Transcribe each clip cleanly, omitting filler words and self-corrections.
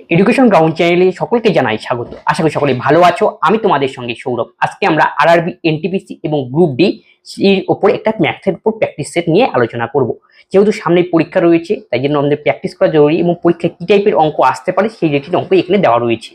Education ground চ্যানেলে সকলকে জানাই স্বাগত। আশা করি সকলে ভালো আছো। আমি তোমাদের সঙ্গে সৌরভ। আজকে আমরা আরআরবি, এনটিপিসি এবং গ্রুপ ডি এর উপরে একটা ম্যাথের উপর প্র্যাকটিস সেট নিয়ে আলোচনা করব। যেহেতু সামনে পরীক্ষা রয়েছে, তাই জন্য আমাদের প্র্যাকটিস করা জরুরি এবং পরীক্ষায় কি টাইপের অঙ্ক আসতে পারে সেই রিলেটেড অঙ্ক এখানে দেওয়া রয়েছে।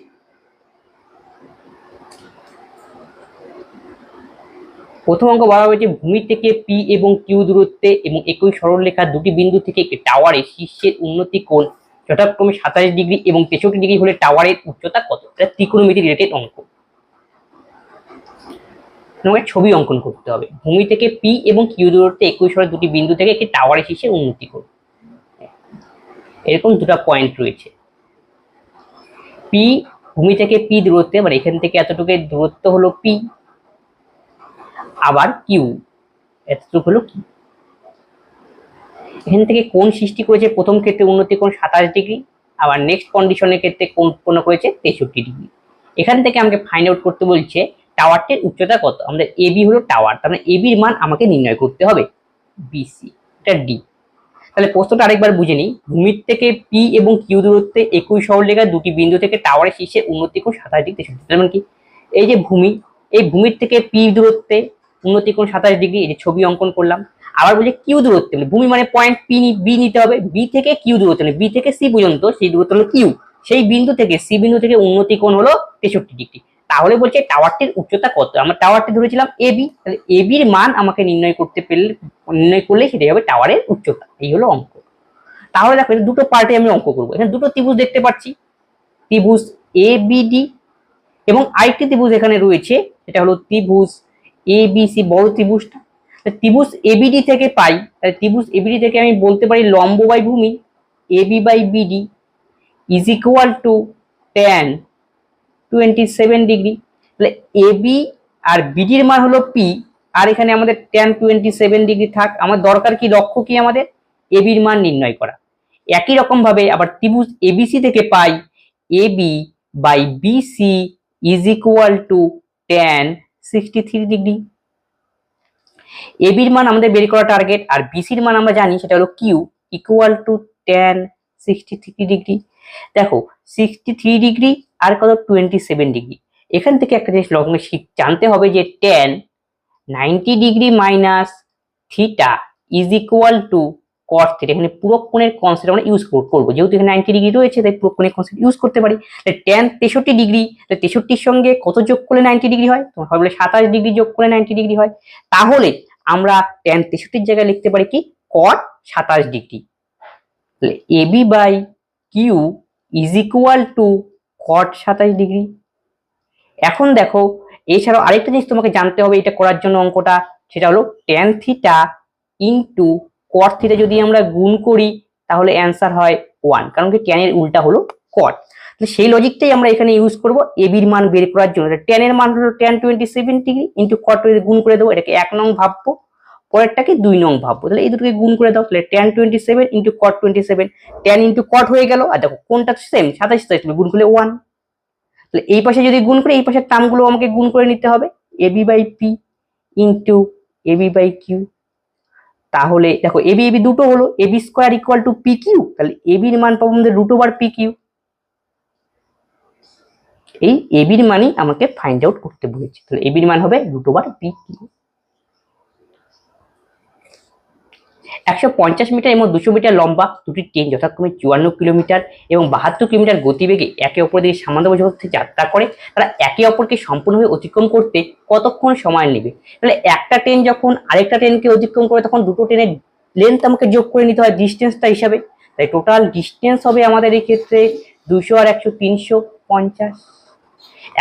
প্রথম অঙ্ক বলা হয়েছে ভূমি থেকে পি এবং কিউ দূরত্বে এবং একই সরলরেখার দুটি বিন্দু থেকে একটি টাওয়ারের শীর্ষের উন্নতি কোণ যথাক্রমে 27 ডিগ্রি এবং 63 ডিগ্রি হলে টাওয়ারের উচ্চতা কত? এটা ত্রিকোণমিতি রিলেটেড অঙ্ক। তোমাকে ছবি অঙ্কন করতে হবে। ভূমি থেকে পি এবং কিউ দূরত্বে একই সরের দুটি বিন্দু থেকে একটি টাওয়ারের শীর্ষের উন্নতি কোণ। এরকম দুটো পয়েন্ট রয়েছে। পি, ভূমি থেকে পি দূরত্বে, মানে এখান থেকে এতটুকু দূরত্ব হলো পি, আবার কিউ এতটুকু হলো কিউ। এখান থেকে কোণ সৃষ্টি করেছে প্রথম ক্ষেত্রে উন্নতি কোণ 27 ডিগ্রি, আবার নেক্সট কন্ডিশনের ক্ষেত্রে কোণ উৎপন্ন করেছে 63 ডিগ্রি। এখান থেকে আমাকে ফাইন্ড আউট করতে বলছে টাওয়ারটির উচ্চতা কত। আমাদের এবি হলো টাওয়ার, তার মানে এবির মান আমাকে নির্ণয় করতে হবে। বিসি, এটা ডি। তাহলে প্রশ্নটা আরেকবার বুঝে নিই। ভূমির থেকে পি এবং কিউ দূরত্বে একই সরলরেখার দুটি বিন্দু থেকে টাওয়ারের শীর্ষে উন্নতি কোণ 27 ডিগ্রি 63। তার মানে কি, এই যে ভূমি, এই ভূমির থেকে পি দূরত্বে উন্নতি কোণ 27 ডিগ্রি, এই যে ছবি অঙ্কন করলাম। আবার বলছে কিউ দূরত্বে, ভূমি মানে পয়েন্ট পি বি নিতে হবে, বি থেকে কিউ দূরত্ব, বি থেকে সি পর্যন্ত সেই দূরত্ব হলো কিউ। সেই বিন্দু থেকে সি বিন্দু থেকে উন্নতি কোণ হলো 63 ডিগ্রি। তাহলে বলছে টাওয়ারটির উচ্চতা কত। আমরা টাওয়ারটি ধরেছিলাম এবি, তাহলে এবির মান আমাকে নির্ণয় করলে সেটাই হবে টাওয়ারের উচ্চতা। এই হলো অঙ্ক। তাহলে দেখো দুটো পার্টে আমি অঙ্ক করবো। এখানে দুটো ত্রিভুজ দেখতে পাচ্ছি, ত্রিভুজ এবিডি এবং আরেকটি ত্রিভুজ এখানে রয়েছে, এটা হলো ত্রিভুজ এবিসি, বড় ত্রিভুজটা। ত্রিভুজ এবিডি থেকে পাই, তাহলে ত্রিভুজ এবিডি থেকে আমি বলতে পারি লম্ব বাই ভূমি AB by BD is equal to tan 27 degree. তাহলে এবি আর বিডির মান হলো পি, আর এখানে আমাদের tan 27 ডিগ্রি থাক। আমার দরকার কি, লক্ষ্য কি আমাদের এবির মান নির্ণয় করা। একই রকম ভাবে আবার ত্রিভুজ এবিসি থেকে পাই AB by BC is equal to tan 63 degree. এবির মান আমাদের বের করা টার্গেট, আর বিসির মান আমরা জানি সেটা হলো Q equal to tan 63 degree. দেখো 63 ডিগ্রি আর কত 27 ডিগ্রি। এখান থেকে একটা জিনিস লগ্ন জানতে হবে যে tan 90 degree minus theta is equal two cos theta. এখানে পুরো কোণের কনসেপ্ট আমরা ইউজ করবো, যেহেতু এখানে 90 ডিগ্রি রয়েছে তাই পুরো কোণের কনসেপ্ট ইউজ করতে পারি। tan 63 ডিগ্রি, 63 সঙ্গে কত যোগ করলে 90 ডিগ্রি হয়, তোমার হবে 27 ডিগ্রি যোগ করলে 90 ডিগ্রি হয়। তাহলে আমরা tan 63 জায়গায় লিখতে পারি কি cot 27 ডিগ্রি। তাহলে AB by Q is equal to cot 27 degree. এখন দেখো এছাড়াও আরেকটা জিনিস তোমাকে জানতে হবে এটা করার জন্য অঙ্কটা, সেটা হলো tan theta into cot theta যদি আমরা গুণ করি তাহলে অ্যান্সার হয় 1, কারণ কি tan এর উল্টা হলো cot। তো সেই লজিকটাই আমরা এখানে ইউজ করব এবির মান বের করার জন্য। tan এর মান হলো tan 27 ডিগ্রি ইন্টু cot গুণ করে দেবো, এটাকে 1 নং ভাববো, পরেরটাকে 2 নং ভাববো। তাহলে এই দুটোকে গুণ করে দাও, তাহলে tan 27 into cot 27, tan into cot হয়ে গেল। আর দেখো কোনটা সেম 27 গুণ করলে 1। তাহলে এই পাশে যদি গুণ করি এই পাশের টার্মগুলো আমাকে গুণ করে নিতে হবে, AB by P into AB by Q. তাহলে দেখো এবি এবি দুটো হলো, AB square equal to P Q. তাহলে এবির মান পাবো আমাদের √/p কিউ। এই এবির মানই আমাকে ফাইন্ড আউট করতে বলেছে। তাহলে এবির মান হবে √/p কিউ। 150 মিটার এবং 200 মিটার লম্বা দুটি ট্রেন যথাক্রমে 54 কিলোমিটার এবং 72 কিলোমিটার গতিবেগে একে অপরের দিকে সামন্তরিক যাত্রা করে। তারা একে অপরকে সম্পূর্ণভাবে অতিক্রম করতে কতক্ষণ সময় নেবে। তাহলে একটা ট্রেন যখন আরেকটা ট্রেনকে অতিক্রম করে তখন দুটো ট্রেনের লেন্থ আমাকে যোগ করে নিতে হয় ডিস্টেন্সটা হিসাবে। তাই টোটাল ডিস্টেন্স হবে আমাদের এই ক্ষেত্রে 200 আর 100 350।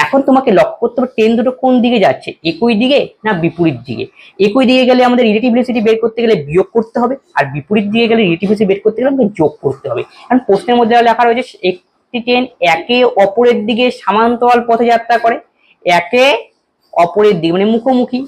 এখন তোমাকে লক্ষ্য করতে হবে ট্রেন দুটো কোন দিকে যাচ্ছে, একই দিকে না বিপরীত দিকে। একই দিকে গেলে আমাদের রিলেটিভ ভেলোসিটি বের করতে গেলে বিয়োগ করতে হবে, আর বিপরীত দিকে গেলে রিলেটিভ ভেলোসিটি বের করতে গেলে আমাকে যোগ করতে হবে। কারণ প্রশ্নের মধ্যে লেখা রয়েছে একটি ট্রেন একে অপরের দিকে সমান্তরাল পথে যাত্রা করে, একে অপরের দিকে মানে মুখোমুখি।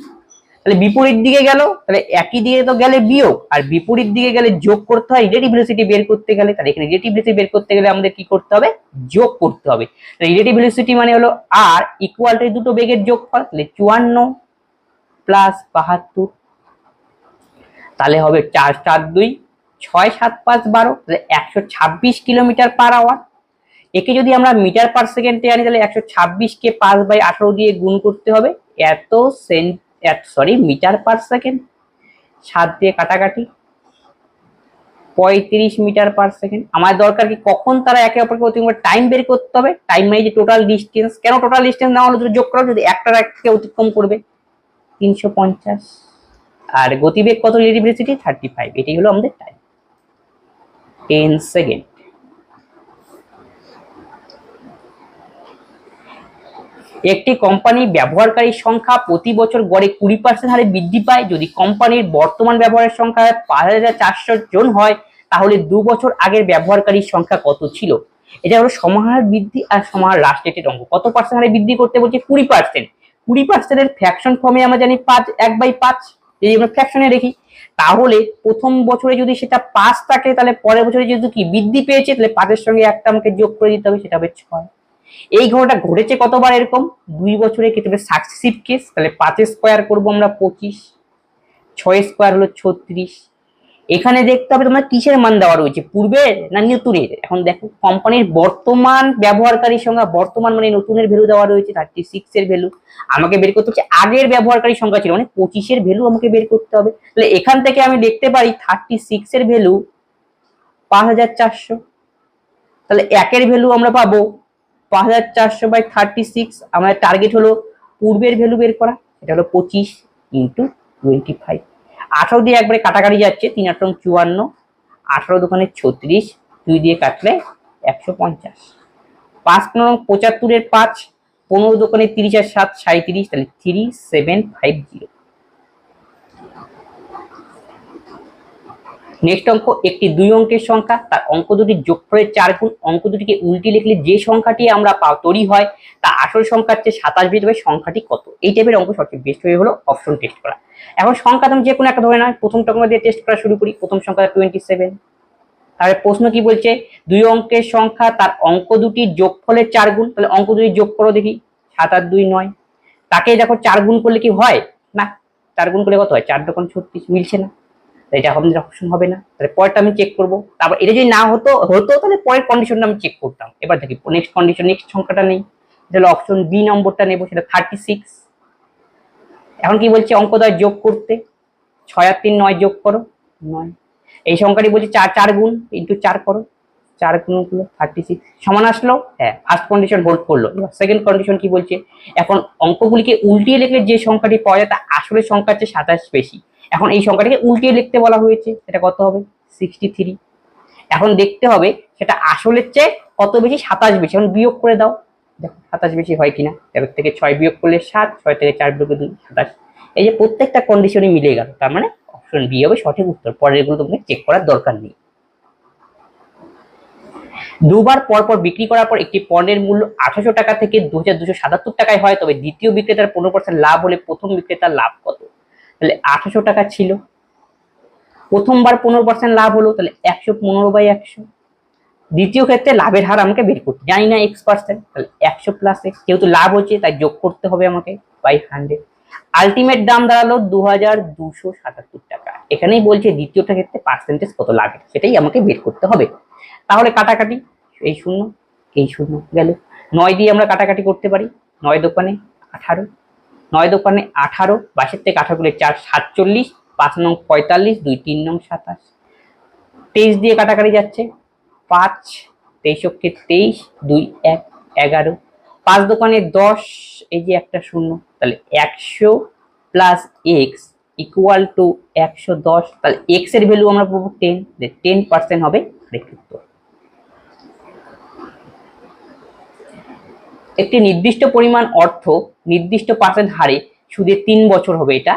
তাহলে বিপরীত দিকে গেল, তাহলে একই দিকে তো গেলে বিয়োগ, আর বিপরীত দিকে গেলে যোগ করতে হয় রিলেটিভ ভেলোসিটি বের করতে গেলে। তাহলে এখানে রিলেটিভ ভেলোসিটি বের করতে গেলে আমাদের কি করতে হবে, যোগ করতে হবে। রিলেটিভ ভেলোসিটি মানে হলো আর ইকুয়াল টু দুটো বেগের যোগফল, তাহলে 54 প্লাস 72, তাহলে হবে 4 4 2 6 7 5 12, তাহলে 126 কিলোমিটার পার আওয়ার। একে যদি আমরা মিটার পার সেকেন্ডে আনি তাহলে 126কে 5/18 দিয়ে গুণ করতে হবে, এত মিটার পার সেকেন্ড, 7 দিয়ে কাটাকাটি 35 মিটার পার সেকেন্ড। আমার দরকার কি কখন তারা একে অপরকে অতিক্রম করে টাইম বের করতে হবে, টাইম মানে যে টোটাল ডিস্টেন্স। কেন টোটাল ডিস্টেন্স না হলে যোগ করো, যদি একটা এককে অতিক্রম করবে 350, আর গতিবেগ কত, রিলেটিভ ভেলোসিটি 35, এটাই হলো আমাদের টাইম 10 সেকেন্ড। একটি কোম্পানির ব্যবহারকারীর সংখ্যা প্রতি বছর গড়ে 20% হারে বৃদ্ধি পায়। যদি কোম্পানির বর্তমান ব্যবহারের সংখ্যা 5400 জন হয় তাহলে 2 বছর আগের ব্যবহারকারীর সংখ্যা কত ছিল। এটা হলো সমাহার বৃদ্ধি আর সমাহার হ্রাস রেটের অঙ্ক। কত পার্সেন্ট হারে বৃদ্ধি করতে বলছে? 20%। 20% এর ফ্র্যাকশন ফর্মে আমরা জানি 1/5, যদি আমরা ফ্র্যাকশনে দেখি তাহলে প্রথম বছরে যদি সেটা 5 থাকে তাহলে পরের বছরে যেহেতু কি বৃদ্ধি পেয়েছে তাহলে 5-এর সঙ্গে একটা আমাকে যোগ করে দিতে হবে, সেটা হবে 6। এই ঘটনাটা ঘটেছে কতবার এরকম? 2 বছরে ক্ষেত্রে সাকসেসিভ কেস, তাহলে 5 স্কোয়ার করবো আমরা 25, 6 স্কোয়ার হলো 36। এখানে দেখতে হবে তোমার কিসের মান দেওয়া রয়েছে, পূর্বের না নতুনের। এখন দেখো কোম্পানির বর্তমান ব্যবহারকারীর সংখ্যা, বর্তমান মানে নতুনের ভ্যালু দেওয়া রয়েছে 36 এর ভ্যালু, আমাকে বের করতে হচ্ছে আগের ব্যবহারকারীর সংখ্যা ছিল মানে 25 এর ভ্যালু আমাকে বের করতে হবে। তাহলে এখান থেকে আমি দেখতে পারি 36 এর ভ্যালু 5400, তাহলে একের ভ্যালু আমরা পাবো 5400/36। আমাদের টার্গেট হলো পূর্বের ভ্যালু বের করা, এটা হলো 25 × 25। 18 দিয়ে একবারে কাটাকাটি যাচ্ছে, 3 8 54, 18 দোকানে 36, 2 দিয়ে কাটলে 150, 5 9 75 এর 5, 15 দোকানে 30 আর 7 37, তাহলে 3750। নেক্সট অঙ্ক, একটি 2 অঙ্কের সংখ্যা তার অঙ্ক দুটির যোগফলের 4 গুণ। অঙ্ক দুটিকে উল্টে লিখলে যে সংখ্যাটি আমরা তৈরি হয় তা আসল সংখ্যার চেয়ে 27 বেশি হবে, সংখ্যাটি কত? এই টাইপের অঙ্ক সবচেয়ে বেস্ট হয়ে হলো অপশন টেস্ট করা। এখন সংখ্যা তুমি যে কোনো একটা ধরে নাও, প্রথম সংখ্যা দিয়ে টেস্ট করা শুরু করি। প্রথম সংখ্যা 27। তাহলে প্রশ্ন কি বলছে? 2 অঙ্কের সংখ্যা তার অঙ্ক দুটির যোগফলের 4 গুণ। তাহলে অঙ্ক দুটি যোগ করো দেখি, 7 আর 2 9। তাকে দেখো 4 গুণ করলে কি হয়? না, 4 গুণ করলে কত হয়? 4 দোকান 36, মিলছে না, এটা আমাদের অপশন হবে না। তাহলে পরেরটা আমি চেক করবো। তারপর এটা যদি না হতো তাহলে পরের কন্ডিশনটা আমি চেক করতাম। এবার দেখি নেক্সট কন্ডিশন, নেক্সট সংখ্যাটা নেই, তাহলে অপশন বি নম্বরটা নেব, সেটা 36। এখন কি বলছে? অঙ্ক দ্বয় যোগ করতে, 6 আর 3 9 যোগ করো 9। এই সংখ্যাটি বলছে 4 গুণ ইন্টু 4 করো, 4 গুণ করলো 36 সমান আসলো। হ্যাঁ, ফার্স্ট কন্ডিশন হোল্ড করলো। এবার সেকেন্ড কন্ডিশন কি বলছে? এখন অঙ্কগুলিকে উল্টিয়ে লিখলে যে সংখ্যাটি পাওয়া যায় তা আসলের সংখ্যার চেয়ে 27 বেশি। এখন এই সংখ্যাটিকে উল্টিয়ে লিখতে বলা হয়েছে, সেটা কত হবে? 63। এখন দেখতে হবে সেটা আসলের চেয়ে কত বেশি, 27 বেশি। এখন বিয়োগ করে দাও, দেখো 27 বেশি হয় কিনা। 13 থেকে 6 বিয়োগ করলে 7, 6 থেকে 4 বিয়োগ 2 27। এই যে প্রত্যেকটা কন্ডিশনই মিলে গেল, তার মানে অপশন বি হবে সঠিক উত্তর। পরের এগুলো তোমাকে চেক করার দরকার নেই। দুবার পরপর বিক্রি করার পর একটি পণ্যের মূল্য 1800 টাকা থেকে 2277 টাকায় হয়, তবে দ্বিতীয় বিক্রেতার 15% লাভ হলে প্রথম বিক্রেতার লাভ কত? তাহলে 1800 টাকা ছিল, প্রথমবার 15% লাভ হলো, তাহলে 115/100। দ্বিতীয় ক্ষেত্রে লাভের হার আমাকে বের করতে, জানি না x%, তাহলে 100 + x, যেহেতু লাভ হচ্ছে তাই যোগ করতে হবে আমাকে বাই 100। আলটিমেট দাম দাঁড়ালো 2277 টাকা। এখানেই বলছে দ্বিতীয়টা ক্ষেত্রে পার্সেন্টেজ কত লাগে, সেটাই আমাকে বের করতে হবে। তাহলে কাটাকাটি, এই 0 এই 0 গেল। 9 দিয়ে আমরা কাটাকাটি করতে পারি, 9 দোকানে 18, 9 দোকানে 18, 22 থেকে 18 গুলে 4 47, 5 নং 45, 2 3 নং 27। 23 দিয়ে কাটাকাটি যাচ্ছে, 5 23 কে 23, 2 1 11, 5 দোকানে 10, এই যে একটা 0, তাহলে 100 + x = 110। তাহলে x এর ভ্যালু আমরা পাবো 10, 10% হবে সঠিক উত্তর। একটি নির্দিষ্ট পরিমাণ অর্থ নির্দিষ্ট পার্সেন্ট হারে সুদে 3 বছর হবে। এটা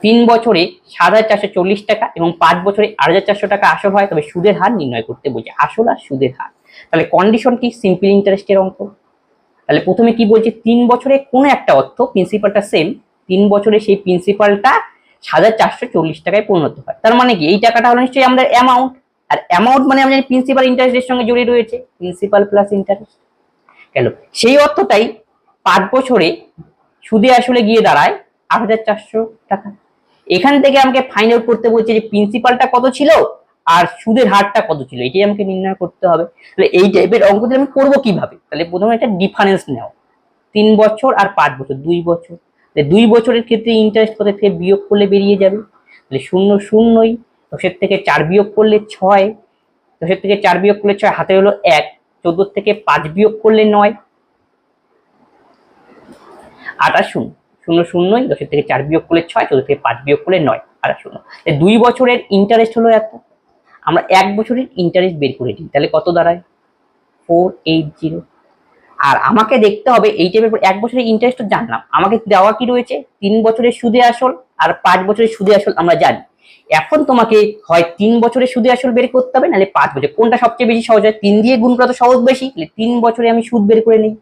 3 বছরে 7440 টাকা এবং 5 বছরে 8400 টাকা আসল হয়, তবে সুদের হার নির্ণয় করতে বলছে, আসল আর সুদের হার। তাহলে কন্ডিশন কি? সিম্পল ইন্টারেস্টের অঙ্ক। তাহলে প্রথমে কি বলছে? 3 বছরে কোনো একটা অর্থ, প্রিন্সিপালটা সেম, 3 বছরে সেই প্রিন্সিপালটা 7440 টাকায় পরিণত হয়। তার মানে কি? এই টাকাটা হলো নিশ্চয়ই আমাদের অ্যামাউন্ট, আর অ্যামাউন্ট মানে আমাদের প্রিন্সিপাল ইন্টারেস্টের সঙ্গে জড়িয়ে রয়েছে, প্রিন্সিপাল প্লাস ইন্টারেস্ট গেল। সেই অর্থটাই 5 বছরে সুদে আসলে গিয়ে দাঁড়ায় 8400 টাকা। এখান থেকে আমাকে ফাইন্ড আউট করতে বলছে যে প্রিন্সিপালটা কত ছিল আর সুদের হারটা কত ছিল এটাই আমাকে নির্ণয় করতে হবে। তাহলে এই টাইপের অঙ্ক দিয়ে আমি করবো কিভাবে, তাহলে প্রথমে একটা ডিফারেন্স নাও, 3 বছর আর 5 বছর, 2 বছর, 2 বছরের ক্ষেত্রে ইন্টারেস্ট কত থেকে বিয়োগ করলে বেরিয়ে যাবে, তাহলে 0 0ই, 10 থেকে 4 বিয়োগ করলে 6, 10 থেকে 4 বিয়োগ করলে 6, হাতে হলো 1, 14 থেকে 5 বিয়োগ করলে 9, 28 0 0 0ই, 10 থেকে 4 বিয়োগ করলে 6, 14 থেকে 5 বিয়োগ করলে 9, 28 0। 2 বছরের ইন্টারেস্ট হলো এত, আমরা 1 বছরের ইন্টারেস্ট বের করে দিই, তাহলে কত দাঁড়ায় 480। আর আমাকে দেখতে হবে এই টাইপের 1 বছরের ইন্টারেস্ট জানলাম, আমাকে দেওয়া কি রয়েছে 3 বছরের সুদে আসল আর 5 বছরের সুদে আসল আমরা জানি। এখন তোমাকে হয় 3 বছরের সুদে আসল বের করতে হবে, নাহলে 5 বছর, কোনটা সবচেয়ে বেশি সহজ হয়, 3 দিয়ে গুণ করা তো সহজ বেশি, তাহলে 3 বছরে আমি সুদ বের করে নিই,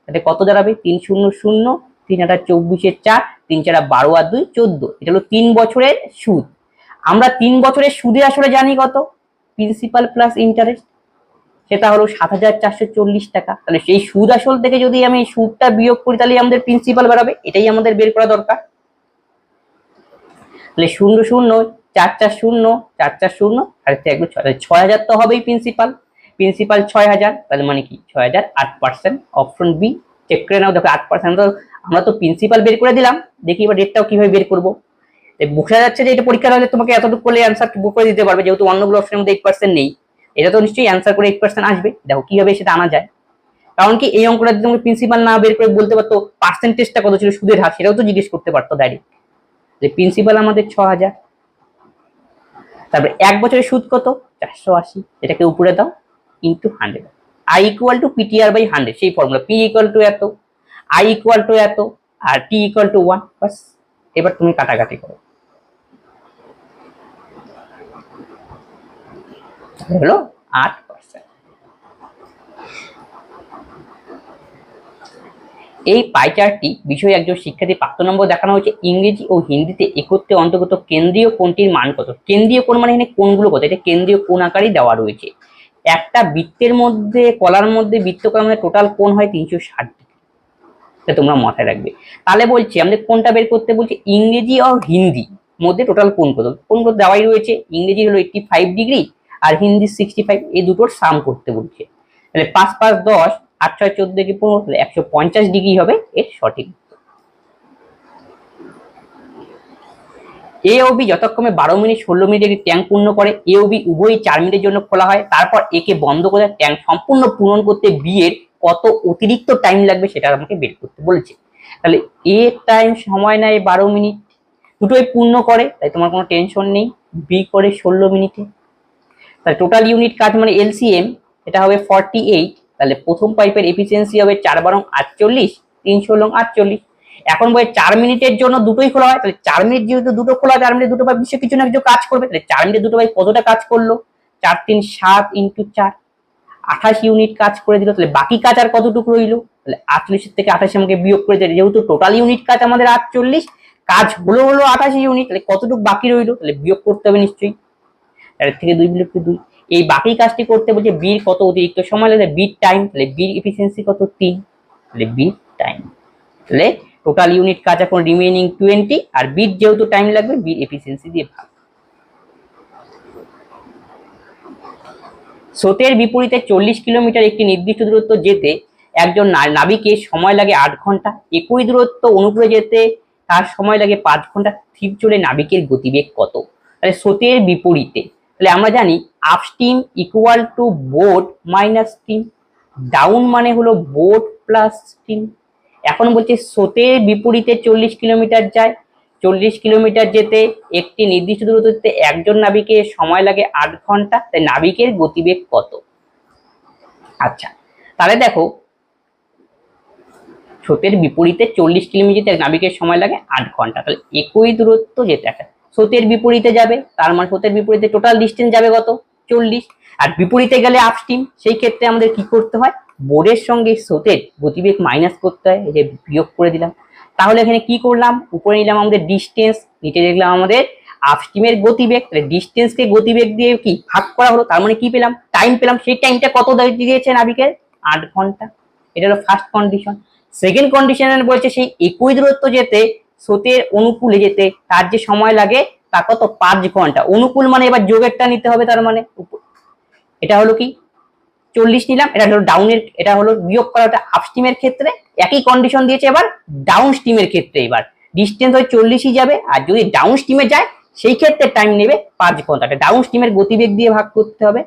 তাহলে কত দাঁড়াবে 3 0 0, 3 8 24 4, 3 4 12 আর 2 14, এটা হলো 3 বছরের সুদ। আমরা 3 বছরের সুদে আসলে জানি কত, প্রিন্সিপাল প্লাস ইন্টারেস্ট, সেটা হলো 7,440 টাকা। তাহলে সেই সুদ আসল থেকে যদি আমি সুদটা বিয়োগ করি তাহলে আমাদের প্রিন্সিপাল বেরোবে, এটাই আমাদের বের করা দরকার। তাহলে 0 0 4 4 0 4 4 0 আর 6,000 তো হবেই প্রিন্সিপাল, প্রিন্সিপাল 6,000, তাহলে মানে কি 6,000, 8%, অপশন বি চেক করে নাও। দেখো 8%, তো আমরা তো প্রিন্সিপাল বের করে দিলাম, দেখি এবার রেটটাও কিভাবে বের করবো। বোঝা যাচ্ছে যে এটা পরীক্ষা হলে তোমাকে এতটুকু করলে অ্যান্সার বুক করে দিতে পারবে, যেহেতু অন্যগুলো অপশনের মধ্যে 8% নেই, এটা তো নিশ্চয়ই অ্যান্সার করে 8% আসবে। দেখো কিভাবে সেটা আনা যায়, কারণ কি এই অঙ্কটা যদি তোমাকে প্রিন্সিপাল না বের করে বলতে পারতো পার্সেন্টেজটা কত ছিল সুদের হার, সেটাও তো জিজ্ঞেস করতে পারতো ডাইরেক্ট। যে প্রিন্সিপাল আমাদের 6,000, তারপরে 1 বছরের সুদ কত 480, এটাকে উপরে দাও into 100, I equal to PTR by 100, সেই ফর্মুলা, পি ইকুয়াল টু এত, আই ইকুয়াল টু এত, আর টি ইকুয়াল টু 1, বাস। এবার তুমি কাটাকাটি করো, হলো 8%। এই পাই চার্টটি বিষয়ে একজন শিক্ষার্থী 5 নম্বর দেখানো হয়েছে, ইংরেজি ও হিন্দিতে একত্রে অন্তর্গত কেন্দ্রীয় কোণটির মান কত। কেন্দ্রীয় কোণ মানে এখানে কোণগুলো কত, এটা কেন্দ্রীয় কোণ আকারই দেওয়া রয়েছে। একটা বৃত্তের মধ্যে কলার মধ্যে বৃত্তকলার মধ্যে টোটাল কোণ হয় 360 ডিগ্রি, এটা তোমরা মাথায় রাখবে। তাহলে বলছি আমাদের কোনটা বের করতে বলছে, ইংরেজি ও হিন্দি মধ্যে টোটাল কোণ কত, কোণগুলো দেওয়াই রয়েছে, ইংরেজি হলো 85 ডিগ্রি আর হিন্দি 65, এই দুটোর সাম করতে বলছে। তাহলে 5 5 10, 8 6 14 কি 15, 150 ডিগ্রি হবে এর সঠিক। এ ও বি যথাক্রমে 12 মিনিট 16 মিনিট একটি ট্যাঙ্ক পূর্ণ করে, এ ও বি উভয়ই 4 মিনিটের জন্য খোলা হয়, তারপর একে বন্ধ করে ট্যাঙ্ক সম্পূর্ণ পূরণ করতে বি এর কত অতিরিক্ত টাইম লাগবে সেটা আমাকে বের করতে বলেছে। তাহলে এ টাইম সময় নেয় 12 মিনিট, দুটোই পূর্ণ করে তাই তোমার কোনো টেনশন নেই, বি করে 16 মিনিটে, তাহলে টোটাল ইউনিট কাজ মানে এলসিএম এটা হবে 48, তাহলে প্রথম পাইপের এফিসিয়েন্সি হবে 4 × 48, 3 × 48। এখন বলে 4 মিনিটের জন্য দুটোই খোলা হয়, তাহলে 4 মিনিট যেহেতু দুটো খোলা, 4 মিনিট দুটো পাইপ নিশ্চয়ই কিছু না কিছু কাজ করবে, তাহলে 4 মিনিটে দুটো পাইপ কতটা কাজ করলো, 4 3 7 × 4, 28 ইউনিট কাজ করে দিল। তাহলে বাকি কাজ আর কতটুকু রইলো, তাহলে 48 থেকে 28 আমাকে বিয়োগ করে দিলে, যেহেতু টোটাল ইউনিট কাজ আমাদের 48, কাজ হলো 28 ইউনিট, তাহলে কতটুকু বাকি রইলো, তাহলে বিয়োগ করতে হবে নিশ্চয়ই, এর থেকে 2 বিয়োগ 2। এই বাকি কাজটি করতে বলছে বির কত অতিরিক্ত সময় লাগে, বির টাইম, তাহলে বির এফিসিয়েন্সি কত 3, তাহলে বির টাইম, তাহলে টোটাল ইউনিট কাজ এখন রিমেইনিং 20, আর বির যেহেতু টাইম লাগবে বির এফিসিয়েন্সি দিয়ে ভাগ। স্রোতের বিপরীতে 40 কিলোমিটার একটি নির্দিষ্ট দূরত্ব যেতে একজন নাবিকের সময় লাগে 8 ঘন্টা, একই দূরত্ব অনুপ্রে যেতে তার সময় লাগে 5 ঘন্টা, স্থির জলে নাবিকের গতিবেগ কত। তাহলে স্রোতের বিপরীতে, তাহলে আমরা জানি up steam equal to boat minus steam, down মানে হলো বোট প্লাস স্টিম। এখন বলছে স্রোতের বিপরীতে 40 কিলোমিটার যায়, 40 কিলোমিটার যেতে একটি নির্দিষ্ট দূরত্ব যেতে একজন নাবিকের সময় লাগে 8 ঘন্টা, তাই নাবিকের গতিবেগ কত। আচ্ছা তাহলে দেখো স্রোতের বিপরীতে 40 কিলোমিটার নাবিকের সময় লাগে 8 ঘন্টা, তাহলে একই দূরত্ব যেতে একটা স্রোতের বিপরীতে যাবে, তার মানে স্রোতের বিপরীতে টোটাল ডিস্টেন্স যাবে কত 40, আর বিপরীতে গেলে আপস্ট্রিম, সেই ক্ষেত্রে আমাদের কি করতে হয়, বোর্ডের সঙ্গে স্রোতের গতিবেগ মাইনাস করতে হয়, এই যে বিয়োগ করে দিলাম। তাহলে এখানে কি করলাম, উপরে নিলাম আমাদের ডিস্টেন্স, নিচে দেখলাম আমাদের আপস্ট্রিমের গতিবেগ, তাহলে ডিস্টেন্সকে গতিবেগ দিয়ে কি ভাগ করা হলো, তার মানে কি পেলাম টাইম পেলাম, সেই টাইমটা কত দিয়েছে নাবিকের 8 ঘন্টা, এটা হলো ফার্স্ট কন্ডিশন। সেকেন্ড কন্ডিশন বলছে সেই একই দূরত্ব যেতে স্রোতের অনুকূলে যেতে তার যে সময় লাগে তা কত 5 ঘন্টা। অনুকূল মানে এবার যোগেরটা নিতে হবে, তার মানে এটা হলো কি 40 নিলাম, এটা হলো ডাউনের, এটা হলো বিয়োগ করা, ওটা আপ স্ট্রিমের ক্ষেত্রে একই কন্ডিশন দিয়েছে। এবার ডাউন স্ট্রিমের ক্ষেত্রে এবার ডিস্টেন্স হয় 40ই যাবে, আর যদি ডাউন স্ট্রিমে যায় সেই ক্ষেত্রে টাইম নেবে 5 ঘন্টা। ডাউন স্ট্রিমের গতিবেগ দিয়ে ভাগ করতে হবে,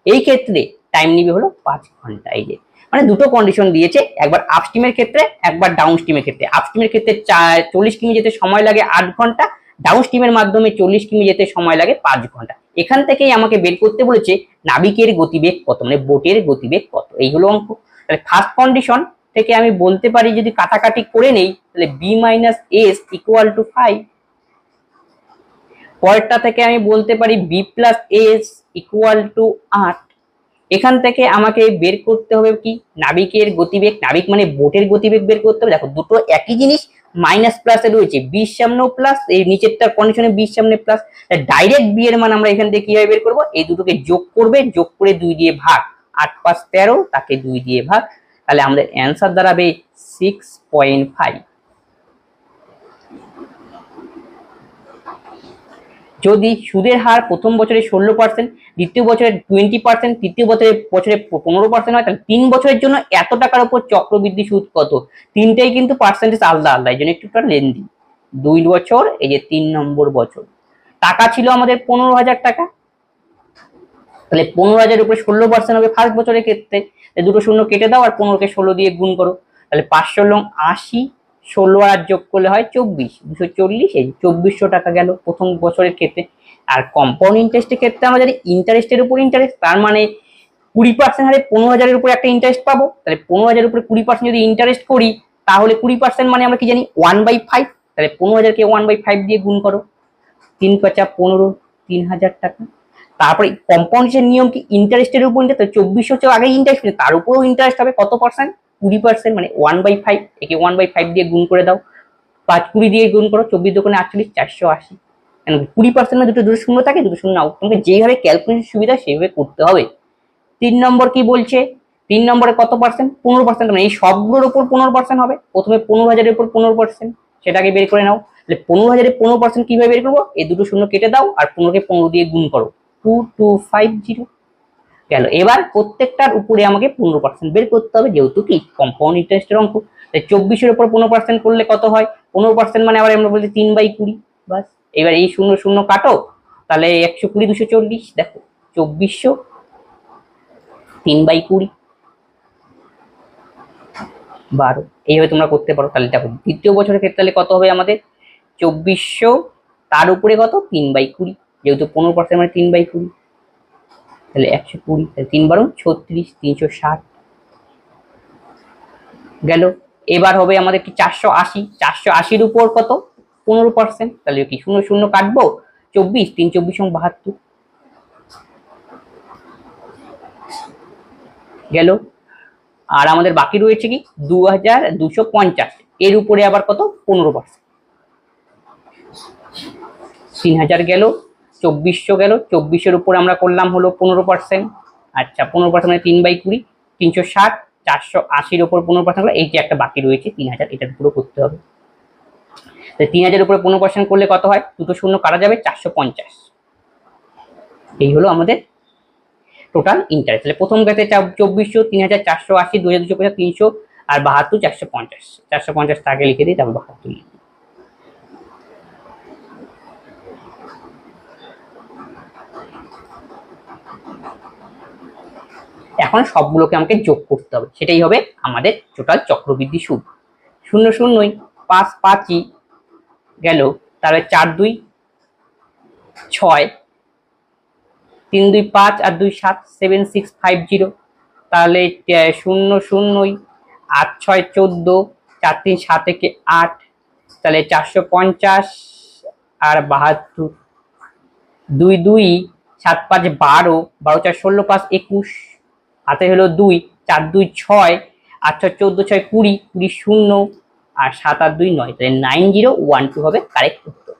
এই ক্ষেত্রে টাইম নেবে হলো 5 ঘন্টা। এই যে মানে দুটো কন্ডিশন দিয়েছে, একবার আপ স্ট্রিমের ক্ষেত্রে, একবার ডাউন স্ট্রিমের ক্ষেত্রে। আপ স্ট্রিমের ক্ষেত্রে 40 কিমি যেতে সময় লাগে 8 ঘন্টা, ডাউন স্ট্রিমের মাধ্যমে 40 কিমি যেতে সময় লাগে 5 ঘন্টা। এখান থেকেই আমাকে বের করতে বলেছে নাবিকের গতিবেগ কত, মানে বোটের গতিবেগ কত। এইগুলো অঙ্ক। তাহলে ফার্স্ট কন্ডিশন থেকে আমি বলতে পারি, যদি কাটাকাটি করে নেই, তাহলে B minus S equal to 5। পরেরটা থেকে আমি বলতে পারি B plus S equal to 8। এখান থেকে আমাকে বের করতে হবে কি নাবিকের গতিবেগ, নাবিক মানে বোটের গতিবেগ বের করতে হবে। দেখো দুটো একই জিনিস, মাইনাস প্লাসে রয়েছে, বির সামনেও প্লাস, এই নিচেরটার কন্ডিশনে বির সামনে প্লাস। ডাইরেক্ট বি এর মান আমরা এখান থেকে কিভাবে বের করবো, এই দুটোকে যোগ করবে, যোগ করে 2 দিয়ে ভাগ, 8 5 13, তাকে 2 দিয়ে ভাগ, তাহলে আমাদের অ্যান্সার দাঁড়াবে 6.5। যদি সুদের হার প্রথম বছরে 16%, দ্বিতীয় বছরে 20%, তৃতীয় বছরে 15% হয়, তাহলে 3 বছরের জন্য এত টাকার উপর চক্রবৃদ্ধি সুদ কত? তিনটেই কিন্তু পার্সেন্টেজ আলাদা আলাদা, এই জন্য একটু লেন্দি। 2 বছর, এই যে 3 নম্বর বছর। টাকা ছিল আমাদের 15,000 টাকা, তাহলে 15,000 উপরে 16% হবে ফার্স্ট বছরের ক্ষেত্রে। দুটো শূন্য কেটে দাও আর 15কে 16 দিয়ে গুণ করো, তাহলে 500 লং 80, 16 আর যোগ করলে হয় 24, 240, এই 2400 টাকা গেল প্রথম বছরের ক্ষেত্রে। আর কম্পাউন্ড ইন্টারেস্টের ক্ষেত্রে আমরা জানি ইন্টারেস্টের উপর ইন্টারেস্ট, তার মানে 20% হারে 15,000-এর উপরে একটা ইন্টারেস্ট পাবো। তাহলে 15,000-এর উপরে 20% যদি ইন্টারেস্ট করি, তাহলে 20% মানে আমরা কি জানি 1/5। তাহলে 15,000-কে 1/5 দিয়ে গুণ করো, 3 × 5 = 15, 3,000 টাকা। তারপরে কম্পাউন্ডেশন নিয়ম কি ইন্টারেস্টের উপর ইন্টারেস্ট, 2400 আগে ইন্টারেস্ট, তার উপরেও ইন্টারেস্ট হবে কত পার্সেন্ট, 20%, মানে 1/5। একে 1/5 দিয়ে গুণ করে দাও, 5 20 দিয়ে গুণ করো, 24 দোকানে 48, 480। 20% না, দুটো শূন্য থাকে, দুটো শূন্য আউট, তোমাকে যেইভাবে ক্যালকুলেশন সুবিধা সেইভাবে করতে হবে। 3 নম্বর কি বলছে, 3 নম্বরে কত পার্সেন্ট, 15%, মানে এই সবগুলোর উপর 15% হবে। প্রথমে 15,000-এর উপর 15%, সেটাকে বের করে নাও। তাহলে 15,000-এর 15% কিভাবে বের করবো, এই দুটো শূন্য কেটে দাও আর 15কে 15 দিয়ে গুণ করো, 2250 গেল। এবার প্রত্যেকটার উপরে আমাকে 15% বের করতে হবে, যেহেতু কি কম্পাউন্ড ইন্টারেস্টের অঙ্ক। 24-এর উপর 15% করলে কত হয়, 15% মানে আবার আমরা বলছি 3/20, বাস। এবার এই শূন্য শূন্য কাটো, তাহলে 120, 240, দেখো 2400, 3/20, 12। এইভাবে তোমরা করতে পারো। তাহলে দেখো দ্বিতীয় বছরের ক্ষেত্রে তাহলে কত হবে আমাদের, 2400, তার উপরে কত 3/20, যেহেতু 15% মানে 3/20, তাহলে 120, তাহলে 3 × 36, 360 গেল। এবার হবে আমাদের কি 480, 480-এর উপর কত 15%, তাহলে কি শূন্য শূন্য কাটবো, 24, 3 × 24 = 72 গেল। আর আমাদের বাকি রয়েছে কি 2250, এর উপরে আবার কত 15%, 3000 গেল, 2400 গেল। 2400-এর উপর আমরা করলাম হলো 15%, আচ্ছা 15% মানে 3/20, 360, 480-এর উপর 15% হলো, এই যে একটা বাকি রয়েছে 3000, এটার পুরো করতে হবে। 3000-এর উপরে 15% করলে কত হয়, দুটো শূন্য কাটা যাবে, 450। এই হলো আমাদের টোটাল ইন্টারেস্ট। তাহলে প্রথম ক্ষেত্রে 2400, 3480, 2250, 300 আর 72, 450। 450 টাকা লিখে দিই, তারপর 72 লিখি। এখন সবগুলোকে আমাকে যোগ করতে হবে, সেটাই হবে আমাদের টোটাল চক্রবৃদ্ধি সুদ। 0 0 5 5ই গেল, তারপরে 4 2 6, 3 2 5 আর 2 7, 7650, তাহলে 0 0 8 6 14, 4 3 7 1 8, তাহলে 450 আর 72, 2 2 7 5 12, 12 4 16, 5 21, হাতে হলো 2, 4 2 6, 8 6 14, 6 20, 20 0 আর 7 আর 2 9, তাহলে 9012 হবে কারেক্ট উত্তর।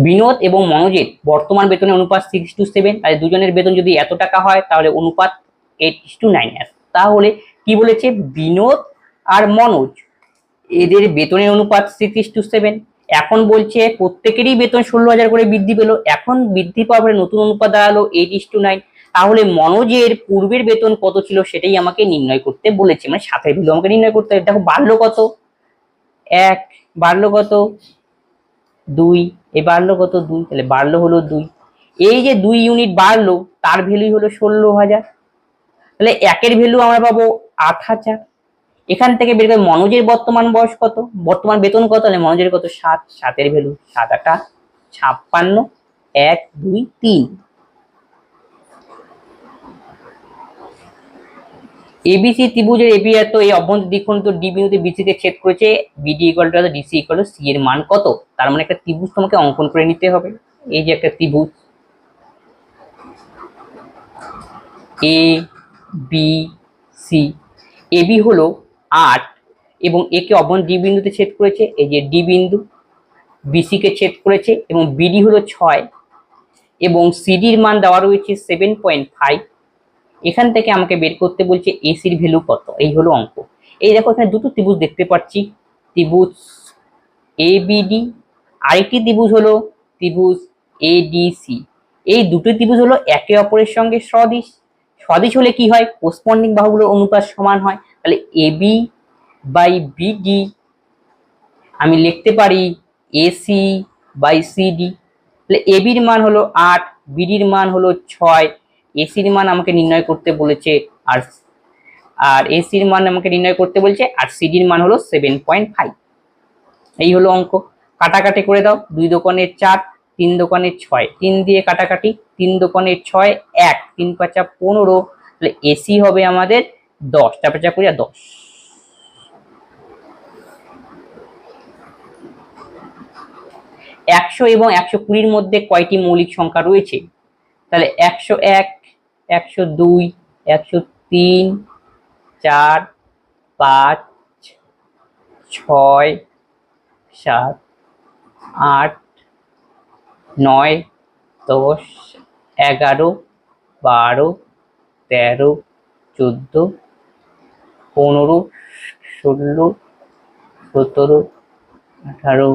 বিনোদ এবং মনোজের বর্তমান বেতনের অনুপাত 6:7, তাহলে দুজনের বেতন যদি এত টাকা হয় তাহলে অনুপাত 8:9। তাহলে কি বলেছে, বিনোদ আর মনোজ এদের বেতনের অনুপাত 6:7। এখন বলছে প্রত্যেকেরই বেতন 16,000 করে বৃদ্ধি পেলো, এখন বৃদ্ধি পাওয়ার পরে নতুন অনুপাত দাঁড়ালো 8:9। তাহলে মনোজের পূর্বের বেতন কত ছিল সেটাই আমাকে নির্ণয় করতে বলেছে, মানে 7-এর ভ্যালু আমাকে নির্ণয় করতে হবে। দেখো বাড়লো কত, 1, বাড়লো কত 2, এই বাড়লো কত 2, তাহলে বাড়লো হলো 2। এই যে 2 ইউনিট বাড়লো তার ভ্যালু হলো 16,000, তাহলে 1-এর ভ্যালু আমরা পাবো 8,000। এখান থেকে বের করে মনোজের বর্তমান বয়স কত, বর্তমান বেতন কত, তাহলে মনোজের কত 7, 7-এর ভ্যালু 7-8 56, 1 2 3। এবিসি ত্রিভুজের এবি এত, এই অভ্যন্তর দ্বিখণ্ডিত ডি বিন্দুতে বিসি তে ছেদ করেছে, BD equal to DC equal to C এর মান কত, তার মানে একটা ত্রিভুজ তোমাকে অঙ্কন করে নিতে হবে। এই যে একটা ত্রিভুজ এ বি সি, এবি হলো 8 এবং একে অভ্যন্তর ডি বিন্দুতে ছেদ করেছে, এই যে ডি বিন্দু, বিসি কে ছেদ করেছে এবং বিডি হলো 6 এবং সিডির মান দেওয়া রয়েছে 7.5। এখান থেকে আমাকে বের করতে বলছে এসির ভ্যালু কত, এই হলো অঙ্ক। এই দেখো এখানে দুটো ত্রিভুজ দেখতে পাচ্ছি, ত্রিভুজ এবিডি, আরেকটি ত্রিভুজ হলো ত্রিভুজ এডিসি। এই দুটো ত্রিভুজ হলো একে অপরের সঙ্গে সদিশ, সদিশ হলে কি হয়, কোসপন্ডিং বাহুগুলোর অনুপাত সমান হয়। তাহলে এবি বাই বিডি আমি লিখতে পারি এসি বাই সিডি। তাহলে এবির মান হলো 8, বিডির মান হলো 6, এসির মান আমাকে নির্ণয় করতে বলেছে আর আর এসির মান আমাকে নির্ণয় করতে বলছে আর সিডির মান হলো 7.5। এই হলো অঙ্ক। কাটাকাটি করে দাও, 2 দোকানে 4, 3 দোকানে 6, 3 দিয়ে কাটাকাটি, 3 দোকানে 6, 1, 3 5 15, তাহলে এসি হবে আমাদের 10, 4 5 করে 10। 100 এবং 120-র মধ্যে কয়টি মৌলিক সংখ্যা রয়েছে, তাহলে 101, 102, 103, 4, 5, 6, 7, 8, 9, 10, 11, 12, 13, 14, 15, 16, 17, 18,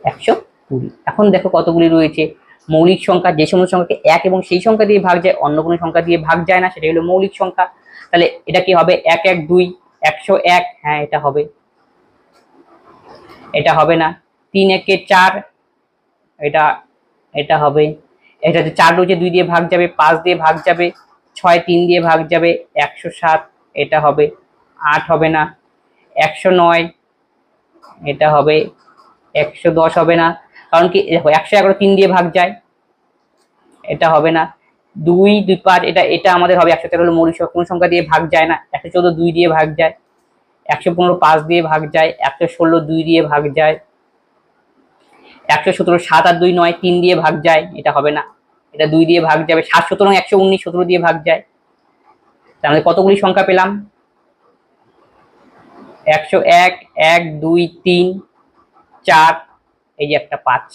120। এখন দেখো কতগুলি রয়েছে মৌলিক সংখ্যা, যে সমস্ত সংখ্যাকে 1 এবং সেই সংখ্যা দিয়ে ভাগ যায়, অন্য কোনো সংখ্যা দিয়ে ভাগ যায় না, সেটা হলো মৌলিক সংখ্যা। তাহলে এটা কি হবে, 1 1 2, 101, হ্যাঁ এটা হবে, এটা হবে না। 3 1 4, এটা এটা হবে, এটাতে 4 রয়েছে 2 দিয়ে ভাগ যাবে, 5 দিয়ে ভাগ যাবে, 6 3 দিয়ে ভাগ যাবে, 107, এটা হবে। 8 হবে না, 109, এটা হবে, 110 হবে না, কারণ কি দেখো 111 3 দিয়ে ভাগ যায়, এটা হবে না। 2 2 5, এটা আমাদের হবে। 113 হলো মৌলিক সংখ্যা, কোন সংখ্যা দিয়ে ভাগ যায় না। 114 2 দিয়ে ভাগ যায়, 115 5 দিয়ে ভাগ যায়, 116 2 দিয়ে ভাগ যায়, 117 7 আর 2 9, 3 দিয়ে ভাগ যায়, এটা হবে না, এটা 2 দিয়ে ভাগ যাবে। 7 17 119 17 দিয়ে ভাগ যায়। তাহলে কতগুলি সংখ্যা পেলাম, 101 1 2 3 4, এই যে একটা 5।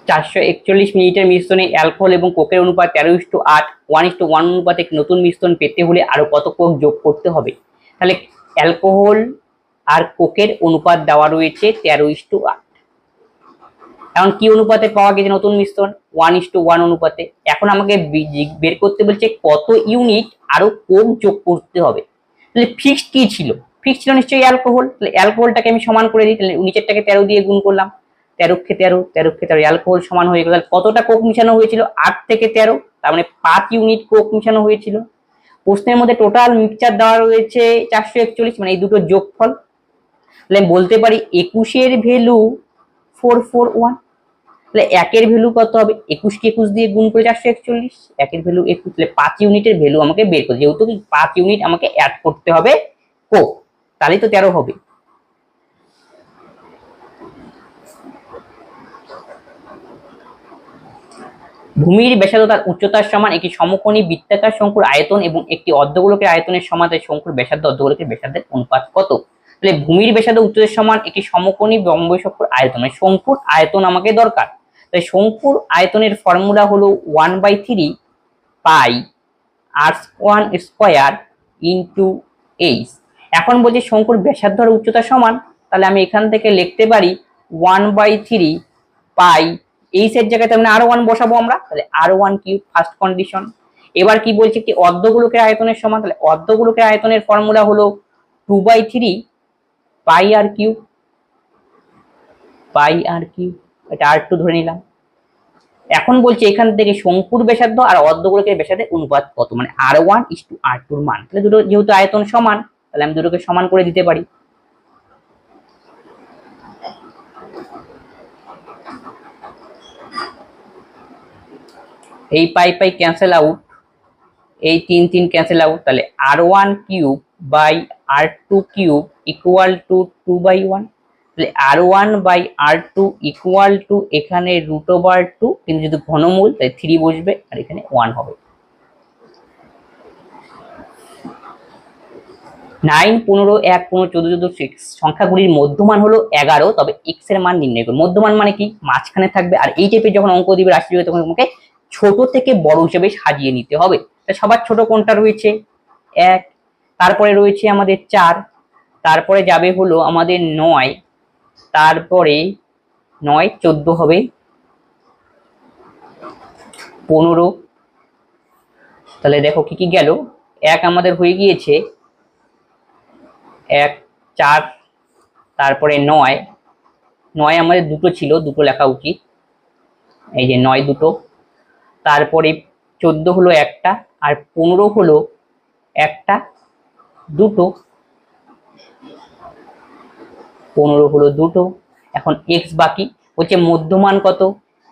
441 মিনিটের মিশ্রণে অ্যালকোহল এবং কোকের অনুপাত 13:8, 1:1 অনুপাতে নতুন মিশ্রণ পেতে হলে আরো কত কোক যোগ করতে হবে। তাহলে অ্যালকোহল আর কোকের অনুপাত দেওয়া রয়েছে 13:8। এখন কি অনুপাতে পাওয়া গেছে নতুন মিশ্রণ, 1:1 অনুপাতে। এখন আমাকে বের করতে বলছে কত ইউনিট আরো কোক যোগ করতে হবে। তাহলে ফিক্সড কি ছিল, ফিক্সড ছিল নিশ্চয়ই অ্যালকোহল, তাহলে অ্যালকোহলটাকে আমি সমান করে দিই, তাহলে নিচেরটাকে 13 দিয়ে গুণ করলাম, 13 কে 13, 13 কে 13, অ্যালকোহল সমান হয়ে গেল। কতটা কোক মিশানো হয়েছিল, 8 থেকে 13, তার মানে 5 ইউনিট কোক মিশানো হয়েছিল। প্রশ্নের মধ্যে টোটাল মিক্সচার দেওয়া রয়েছে 441, মানে এই দুটো যোগফল। তাহলে আমি বলতে পারি 21-এর ভ্যালু 441। তাহলে 1-এর ভ্যালু কত হবে, 21 কে 21 দিয়ে গুণ করে 441, 1-এর ভ্যালু 21, তাহলে 5 ইউনিটের ভ্যালু আমাকে বের করতে, যেহেতু 5 ইউনিট আমাকে অ্যাড করতে হবে কোক, তাহলেই তো 13 হবে। ভূমির ব্যাসার্ধ তার উচ্চতার সমান একটি সমকোণী বৃত্তাকার শঙ্কুর আয়তন এবং একটি অর্ধগোলকের আয়তনের সমান, তাই শঙ্কুর ব্যাসার্ধ অর্ধগোলকের ব্যাসার্ধের অনুপাত কত। তাহলে ভূমির ব্যাসার্ধ উচ্চতার সমান একটি সমকোণী রম্বই শঙ্কুর আয়তন, মানে শঙ্কুর আয়তন আমাকে দরকার। তাই শঙ্কুর আয়তনের ফর্মুলা হলো 1/3 পাই r1 স্কয়ার ইন্টু এইচ। এখন বলছি শঙ্কুর ব্যাসার্ধ আর উচ্চতা সমান, তাহলে আমি এখান থেকে লিখতে পারি 1/3 পাই এইচ এর জায়গায় তার মানে R1 বসাবো আমরা, তাহলে R1 কিউব ফার্স্ট কন্ডিশন। এবার কি বলছে কি অর্ধগোলকের আয়তনের সমান, তাহলে অর্ধগোলকের আয়তনের ফর্মুলা হলো 2/3 পাই আর কিউব, এটা R2 ধরে নিলাম। এখন বলছে এখান থেকে শঙ্কুর ব্যাসার্ধ আর অর্ধগোলকের ব্যাসার্ধের অনুপাত কত, মানে R1:R2 এর মান। তাহলে দুটো যেহেতু আয়তন সমান, তাহলে আমি দুটোকে সমান করে দিতে পারি। এই পাই পাই ক্যান্সেল আউট, এই 3 3 ক্যান্সেল আউট, তাহলে R1 cube by R2 cube equal to 2/1। তাহলে R1/R2 ইকুয়াল টু এখানে √2, কিন্তু যদি ঘনমূল তাই 3 বসবে আর এখানে 1 হবে। 9, 15, 1, 15, 14, 14, 6 সংখ্যাগুলির মধ্যমান হলো 11, তবে x এর মান নির্ণয় করো। মধ্যমান মানে কি, মাঝখানে থাকবে। আর এই টাইপের যখন অঙ্ক দিবে রাশি দিবে তখন তোমাকে ছোট থেকে বড় হিসেবে সাজিয়ে নিতে হবে। সবার ছোট কোনটা রয়েছে 1, তারপরে রয়েছে আমাদের 4, তারপরে যাবে হলো আমাদের 9, তারপরে 9 14 হবে, 15। তাহলে দেখো কি কি গেল, 1 আমাদের হয়ে গিয়েছে, 1 4, তারপরে 9 আমাদের দুটো ছিল, দুটো লেখা উচিত, এই যে 9 দুটো, তারপরে 14 হলো একটা, আর 15 হলো একটা দুটো, 15 হলো দুটো। এখন x বাকি, বলছে মধ্যমান কত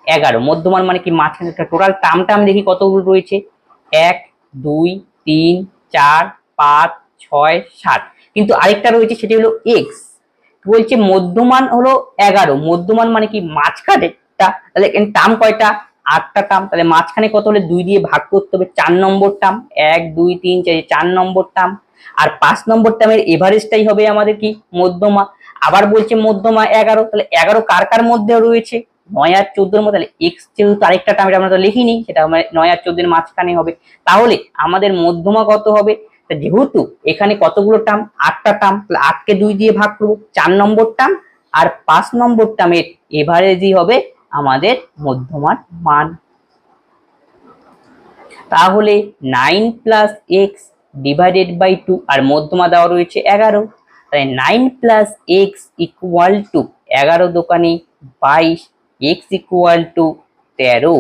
11। মধ্যমান মানে কি, মাঝখানে একটা টোটাল টার্ম দেখি কতগুলো রয়েছে, 1 2 3 4 5 6 7, কিন্তু আরেকটা রয়েছে সেটি হলো x। বলছে মধ্যমান হলো 11, মধ্যমান মানে কি মাঝখানে, তাহলে টার্ম কয়টা, 8টা টার্ম। তাহলে মাঝখানে কত হলে 2 দিয়ে ভাগ করতে হবে, 4 নম্বর টার্ম, 1 2 3 4 নম্বর টার্ম। আর 5 নম্বর টার্মের এভারেজটাই হবে আমাদের কি মধ্যমা। আবার বলছে মধ্যমা 11, তাহলে 11 কার কার মধ্যে রয়েছে, 9 আর 14 এর মধ্যে। তাহলে x যেহেতু আরেকটা টার্ম, এটা আমরা তো লিখিনি, সেটা 9 আর 14 এর মাঝখানে হবে। তাহলে আমাদের মধ্যমা কত হবে, যেহেতু এখানে কতগুলো টার্ম, 8টা টার্ম, তাহলে 8 কে 2 দিয়ে ভাগ করবো, 4 নম্বর টার্ম আর 5 নম্বর টার্মের এভারেজই হবে আমাদের মধ্যমার মান। তাহলে 9 প্লাস এক্স ডিভাইডেড বাই 2, আর মধ্যমা দেওয়া রয়েছে 11, তাই 9 প্লাস এক্স ইকুয়াল টু 11 দোকানে 22, এক্স ইকুয়াল টু 13।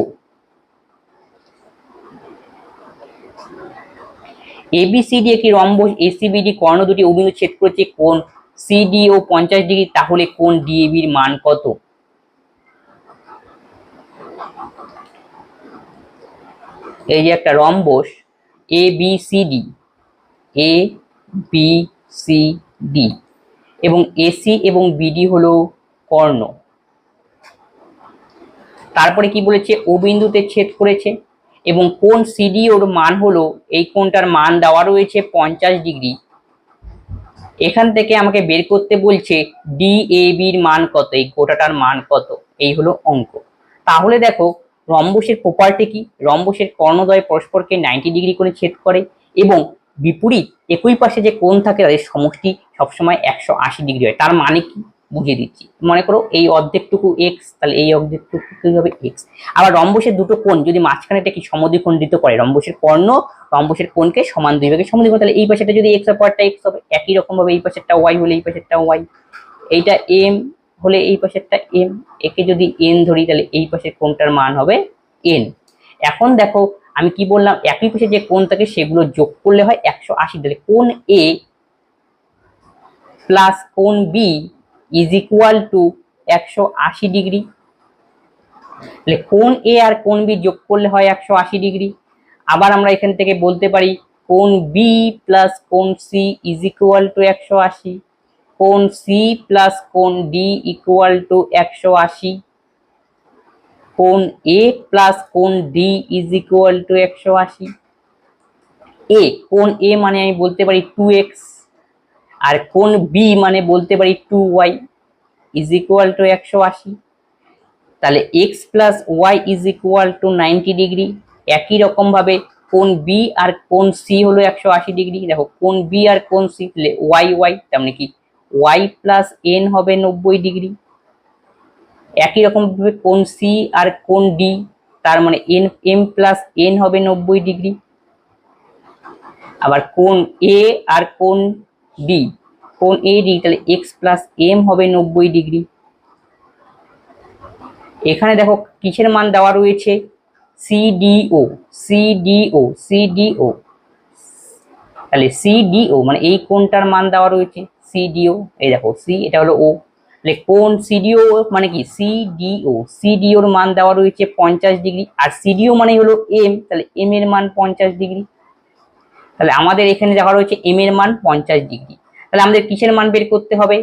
এবিসিডি একটি রম্বস, এসিবিডি কর্ণ দুটি অভিমুখে ছেদ করেছে কোণ সিডি ও 50 ডিগ্রি, তাহলে কোণ ডিএবির মান কত। এই যে একটা rhombus A B C D এবং এসি এবং বিডি হলো কর্ণ। তারপরে কি বলেছে, ও বিন্দুতে ছেদ করেছে এবং কোণ সিডি ওর মান হলো, এই কোণটার মান দেওয়া রয়েছে 50 ডিগ্রি। এখান থেকে আমাকে বের করতে বলছে ডিএবির মান কত, এই গোটাটার মান কত, এই হলো অঙ্ক। তাহলে দেখো রম্বসের প্রপার্টি কি, রম্বসের কর্ণদ্বয় পরস্পরকে 90 ডিগ্রি করে ছেদ করে এবং বিপরীত একই পাশে যে কোণ থাকে তাদের সমষ্টি সবসময় 180 ডিগ্রি হয়। তার মানে কি বুঝিয়ে দিচ্ছি, মনে করো এই অর্ধেকটুকু এক্স, তাহলে এই অর্ধেকটুকু কি হবে এক্স। আবার রম্বসের দুটো কোণ যদি মাঝখানেটা কি সমদ্বিখণ্ডিত করে, রম্বসের কর্ণ রম্বসের কোণকে সমান দুই ভাগে সমদ্বিখণ্ডিত, তাহলে এই পাশেটা যদি এক্স হয় পরেরটা এক্স হবে, একই রকম ভাবে এই পাশেরটা ওয়াই হলে এই পাশেরটা ওয়াই, এইটা এম হলে এই পাশেরটা এম, একে যদি এন ধরি তাহলে এই পাশের কোণটার মান হবে এন। এখন দেখো আমি কি বললাম, একই পাশে যে কোণ থাকে সেগুলো যোগ করলে হয় 180, তাহলে কোণ এ প্লাস কোণ B is equal to 180 degree. তাহলে কোণ এ আর কোণ বি যোগ করলে হয় 180 ডিগ্রি। আবার আমরা এখান থেকে বলতে পারি কোণ বি প্লাস কোণ সি ইজ ইকুয়াল টু 180, কোণ সি প্লাস কোণ ডি ইকুয়াল টু 180, কোণ এ প্লাস কোণ ডি ইজ ইকুয়াল টু 180। এ কোণ এ মানে আমি বলতে পারি 2x, আর কোণ বি মানে বলতে পারি 2y ইজ ইকুয়াল টু 180। তাহলে x plus Y is equal to 90 degree. একই রকম ভাবে কোণ বি আর কোণ সি হলো 180 ডিগ্রি। দেখো কোণ বি আর কোণ সি তাহলে ওয়াই ওয়াই, তার মানে কি ওয়াই প্লাস এন হবে 90 ডিগ্রি। একই রকম ভাবে কোণ সি আর কোণ ডি, তার মানে এন এম প্লাস এন হবে 90 ডিগ্রি। আবার কোণ এ আর কোণ ডি, কোণ এ ডি তাহলে এক্স প্লাস এম হবে 90 ডিগ্রি। এখানে দেখো কিসের মান দেওয়া রয়েছে, সিডিও সিডিও সিডিও, তাহলে সিডিও মানে এই কোণটার মান দেওয়া রয়েছে সিডিও। এই দেখো সি, এটা হলো ও, তাহলে কোণ সিডিও মানে কি সিডিও, সিডিওর মান দেওয়া রয়েছে 50 ডিগ্রি, আর সিডিও মানে হলো এম, তাহলে এম এর মান 50 ডিগ্রি। তাহলে আমাদের এখানে দেখা রয়েছে এম এর মান 50 ডিগ্রি। তাহলে আমাদের কিসের মান বের করতে হবে,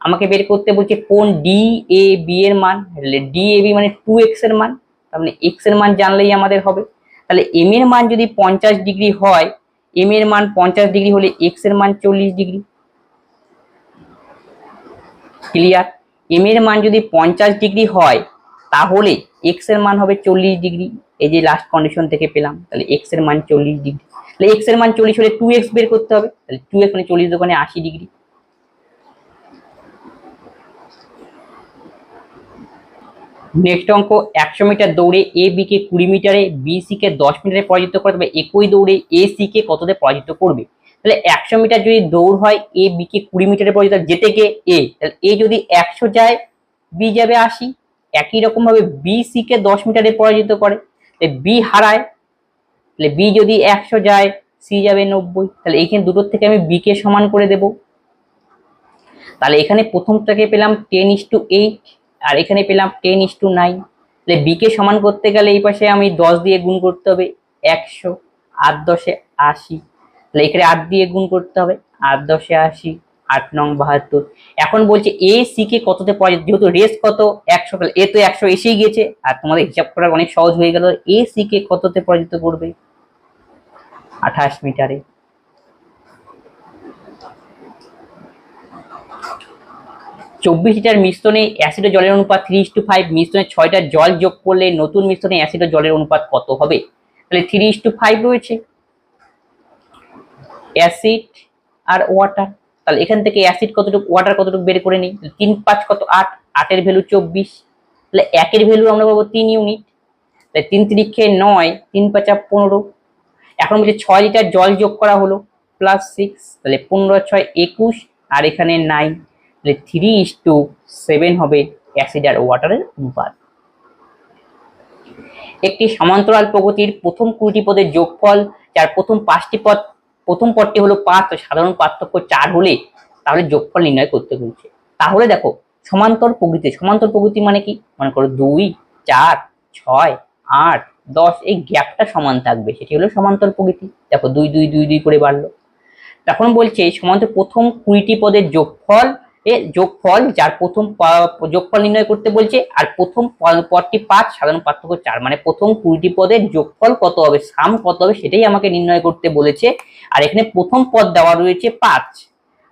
আমাকে বের করতে বলছে কোণ ডি এ বি এর মান, তাহলে ডি এ বি মানে 2x এর মান, তার মানে x এর মান জানলেই আমাদের হবে। তাহলে m এর মান যদি 50 ডিগ্রি হয়, m এর মান 50 ডিগ্রি হলে x এর মান 40 ডিগ্রি। ক্লিয়ার? m এর মান যদি 50 ডিগ্রি হয় তাহলে x এর মান হবে 40 ডিগ্রি। এই যে লাস্ট কন্ডিশন থেকে পেলাম, তাহলে x এর মান 40 ডিগ্রি। তাহলে x এর মান 40 হলে 2x বের করতে হবে, তাহলে 2x মানে 40 দোকানে 80 ডিগ্রি। নেক্সট অঙ্ক, 100 মিটার দৌড়ে এ বি কে 20 মিটারে, বি সি কে 10 মিটারে পরাজিত করে, তবে একই দৌড়ে এ সি কে কততে পরাজিত করবে। তাহলে 100 মিটার যদি দৌড় হয়, এ বি কে 20 মিটারে পরাজিত, যেতে কে এ, তাহলে এ যদি 100 যায় বি যাবে 80। একই রকম ভাবে বি সি কে 10 মিটারে পরাজিত করে, বি হারায়, তাহলে বি যদি 100 যায় সি যাবে 90। তাহলে এইখানে দুটোর থেকে আমি বি কে সমান করে দেব। তাহলে এখানে প্রথমটাকে পেলাম 10:8, আর এখানে পেলাম 10:9। তাহলে বি কে সমান করতে গেলে এই পাশে আমি 10 দিয়ে গুণ করতে হবে 100, 8 10 80, তাহলে এখানে 8 দিয়ে গুণ করতে হবে 8 10 80, 8 9 72। এখন বলছে এ সি কে কততে পরাজিত, যেহেতু রেস কত 100, তাহলে এ তো 100 এসেই গেছে, আর তোমাদের হিসাব করা অনেক সহজ হয়ে গেল। এ সি কে কততে পরাজিত করবে, 28 মিটারে। 24 লিটার মিশ্রণে অ্যাসিড ও জলের অনুপাত 3:5, মিশ্রণে 6টা জল যোগ করলে নতুন মিশ্রণে অ্যাসিড ও জলের অনুপাত কত হবে। তাহলে 3:5 রয়েছে অ্যাসিড আর ওয়াটার, তাহলে এখান থেকে অ্যাসিড কতটুকু ওয়াটার কতটুকু বের করে নিই। 3 5 কত 8, 8 এর ভ্যালু 24, তাহলে 1 এর ভ্যালু আমরা পাবো 3 ইউনিট, তাহলে 3 3 9, 3 5 15। এখন বলছে 6 লিটার জল যোগ করা হলো প্লাস 6, তাহলে 15 6 21, আর এখানে 9, তাহলে 3:7 হবে অ্যাসিড আর ওয়াটারের অনুপাত। একটি সমান্তরাল প্রগতির প্রথম 20টি পদের যোগফল, যার প্রথম 5টি পদ, প্রথম পদটি হলো 5, সাধারণ পার্থক্য 4 হলে তাহলে যোগফল নির্ণয় করতে বলছে। তাহলে দেখো সমান্তর প্রগতি মানে কি, মনে করো 2 4 6 8 10, এই গ্যাপটা সমান থাকবে, সেটি হলো সমান্তর প্রগতি। দেখো 2 2 2 2 করে বাড়লো। তখন বলছে সমান্তর প্রথম 20টি পদের যোগফল, যোগফল যার প্রথম যোগফল নির্ণয় করতে বলছে, আর প্রথম পদটি 5, সাধারণ পার্থক্য 4, মানে প্রথম 20টি পদের যোগফল কত হবে, সাম কত হবে সেটাই আমাকে নির্ণয় করতে বলেছে। আর এখানে প্রথম পদ দেওয়া রয়েছে 5,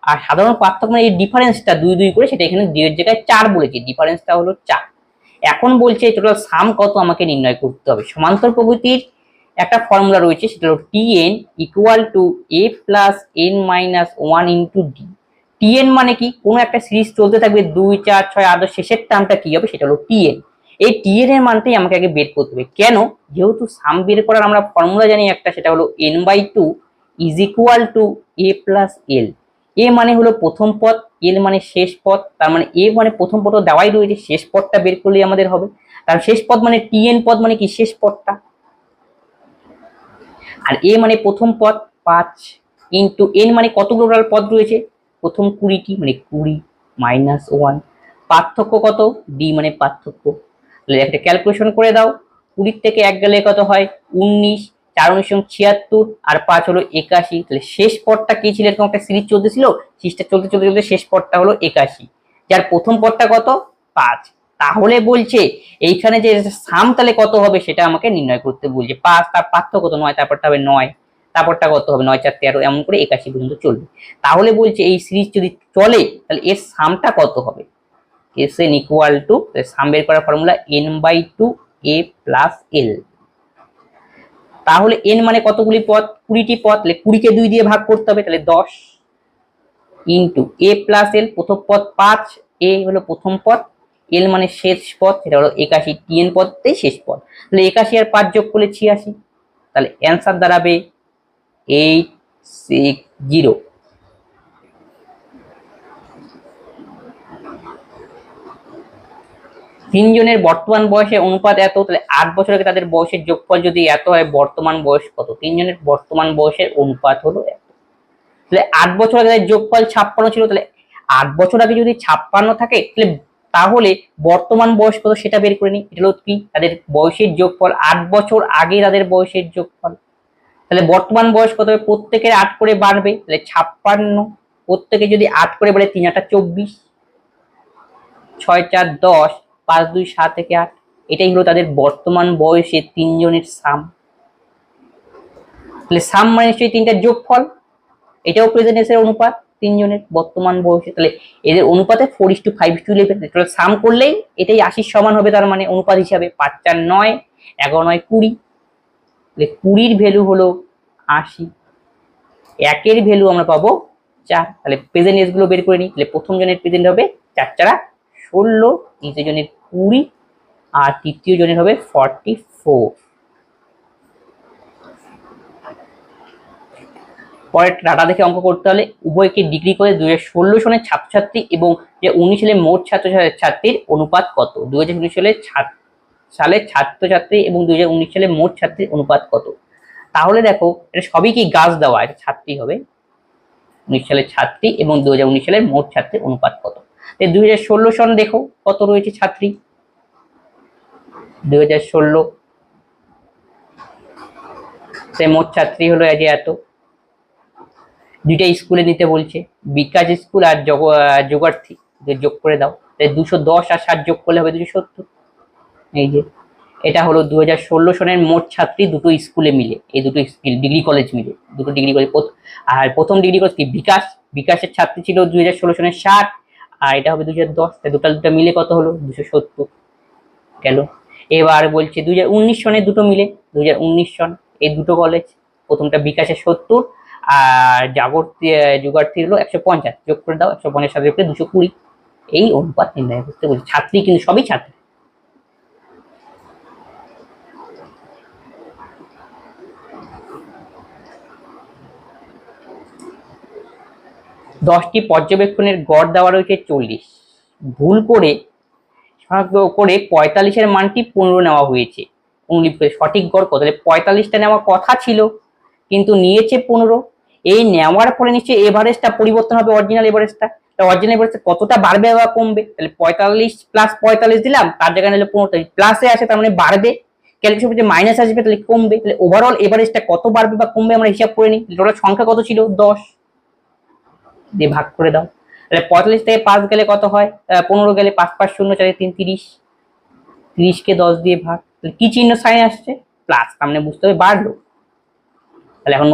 আর সাধারণ পার্থক্য মানে এই ডিফারেন্সটা 2 2 করে, সেটা এখানে 2 এর জায়গায় 4 বলেছি, ডিফারেন্সটা হলো 4। এখন বলছে টোটাল সাম কত আমাকে নির্ণয় করতে হবে। সমান্তর প্রগতির একটা ফর্মুলা রয়েছে, সেটা হলো Tn equal to a plus n minus 1 into D. Tn মানে কি, কোনো একটা সিরিজ চলতে থাকবে 2 4 6 8, শেষের টার্মটা কি হবে সেটা হলো Tn। এই Tn এর মানটাই আমাকে আগে বের করতে হবে। কেন, যেহেতু সাম বের করার আমরা ফর্মুলা জানি একটা, সেটা হলো n/2 is equal two a plus l। a মানে হলো প্রথম পদ, l মানে শেষ পদ, তার মানে a মানে প্রথম পদ দেওয়াই রয়েছে, শেষ পদটা বের করলেই আমাদের হবে। তার শেষ পদ মানে Tn পদ মানে কি শেষ পদটা, আর এ মানে প্রথম পদ 5 ইন্টু এন মানে কতগুলো টোটাল পদ রয়েছে, প্রথম 20টি মানে 20 মাইনাস 1, পার্থক্য কত, ডি মানে পার্থক্য। তাহলে একটা ক্যালকুলেশন করে দাও, 20 থেকে 1 গেলে কত হয় 19, 4 19 76, আর 5 হলো 81। তাহলে শেষ পদটা কি ছিল, এরকম একটা সিরিজ চলতেছিল, সিরিজটা চলতে চলতে চলতে শেষ পদটা হলো 81, যার প্রথম পদটা কত 5। তাহলে বলছে এইখানে যে সাম তাহলে কত হবে সেটা আমাকে নির্ণয় করতে বলছে। 5 তার পার্থক্য কত 9, তারপরটা হবে 9, তারপরটা কত হবে 9 4 13, এমন করে 81 পর্যন্ত চলবে। তাহলে বলছে এই সিরিজ যদি চলে তাহলে এর সামটা কত হবে, Sn ইকুয়াল টু, সাম বের করার formula n/2 a plus l। তাহলে n মানে কতগুলি পদ? 20টি পদ। তাহলে 20কে 2 দিয়ে ভাগ করতে হবে, তাহলে 10 ইন্টু a প্লাস l, প্রথম পদ 5, a হলো প্রথম পদ, l মানে শেষ পদ, সেটা হলো 81, tn পদতেই শেষ পদ। তাহলে 81 আর 5 যোগ করলে 86, তাহলে অ্যান্সার দাঁড়াবে 860। তিনজনের বর্তমান বয়সের অনুপাত এত, তাহলে 8 বছর আগে তাদের বয়সের যোগফল যদি এত হয়, বর্তমান বয়স কত? তিনজনের বর্তমান বয়সের অনুপাত হলো এত। তাহলে 8 বছর আগে তাদের যোগফল 56 ছিল, তাহলে 8 বছর আগে যদি 56 থাকে, তাহলে বর্তমান বয়স কত সেটা বের করে নিই। এটা হলো কি? তাদের বয়সের যোগফল, 8 বছর আগে তাদের বয়সের যোগফল। তাহলে বর্তমান বয়স কত হবে? প্রত্যেকের 8 করে বাড়বে, তাহলে 56, প্রত্যেকে যদি 8 করে বাড়ে, 3 8 24, 6 4 10, 5 2 7 থেকে 8। এটাই হলো তাদের বর্তমান বয়সে তিনজনের সাম। তাহলে সাম মানে নিশ্চয়ই তিনটার যোগফল, এটাও প্রেজেন্টেন্সের অনুপাত তিনজনের বর্তমান বয়সে। তাহলে এদের অনুপাতে 4:5:11, টোটাল সাম করলেই এটাই 80 সমান হবে, তার মানে অনুপাত হিসাবে 5 4 9, 11 9 20। তাহলে 20-র ভ্যালু হলো 80, একের ভ্যালু আমরা পাবো 4। তাহলে প্রেজেন্ট এজ গুলো বের করে নিই। তাহলে প্রথম জনের প্রেজেন্ট হবে 4 4 16, দ্বিতীয় জনের 20, আর তৃতীয় জনের হবে 44। পরে ডাটা দেখে অঙ্ক করতে হলে উভয়কে ডিগ্রি করে 2016 সনের ছাত্রছাত্রী এবং 2019 সালে মোট ছাত্রছাত্রীর অনুপাত কত? 2019 সালের ছাত্রছাত্রী এবং 2019 সালে মোট ছাত্রীর অনুপাত কত? তাহলে দেখো, এটা সবই কি গাছ দেওয়া, এটা ছাত্রী হবে, 19 সালের ছাত্রী এবং 2019 সালের মোট ছাত্রীর অনুপাত কত? 2016 সন দেখো কত রয়েছে ছাত্রী, 2016 মোট ছাত্রী হলো এত। দুইটা স্কুলে নিতে বলছে, বিকাশ স্কুল আর যোগার্থী, যোগ করে দাও। 210 আর 60 যোগ করলে হবে 270। এই যে এটা হলো 2016 সনের মোট ছাত্রী দুটো স্কুলে মিলে, এই দুটো স্কুল ডিগ্রি কলেজ মিলে, দুটো ডিগ্রি কলেজ। আর প্রথম ডিগ্রি কলেজ কি? বিকাশের ছাত্রী ছিল 2016 সনের 60, আর এটা হবে 2010, দুটো মিলে কত হলো? 270 গেল। এবার বলছে 2019 সনের দুটো মিলে, 2019 সন, এই দুটো কলেজ, প্রথমটা বিকাশের 70 আর যোগার্থীর হলো 150, যোগ করে দাও, 150 সাথে 220। এই অনুপাত নির্ণয় করতে বলছি। ছাত্রী কিন্তু সবই ছাত্রী। দশটি পর্যবেক্ষণের গড় দেওয়া রয়েছে 40, ভুল করে 45-এর মানটি 15 নেওয়া হয়েছে, সঠিক গড় কত? 45টা নেওয়ার কথা ছিল কিন্তু নিয়েছে 15। এই নেওয়ার ফলে নিশ্চয়ই এভারেজটা পরিবর্তন হবে, অরিজিনাল এভারেজটা। অরিজিনাল এভারেজটা কতটা বাড়বে বা কমবে? তাহলে 45 প্লাস 45 দিলাম, তার জায়গায় নিলে 15, প্লাসে আসে তার মানে বাড়বে, ক্যালকুলেশন যে মাইনাস আসবে তাহলে কমবে। তাহলে ওভারঅল এভারেজটা কত বাড়বে বা কমবে আমরা হিসাব করে নিই। টোটাল সংখ্যা কত ছিল? 10 দিয়ে ভাগ করে দাও। তাহলে 45 থেকে 5 গেলে কত হয়? 15 গেলে 5 5 0 4 3 30, 30কে 10 দিয়ে ভাগ। তাহলে কি চিহ্ন সাইন আসছে? প্লাস, তার মানে বুঝতে হবে বাড়লো। তাহলে এখন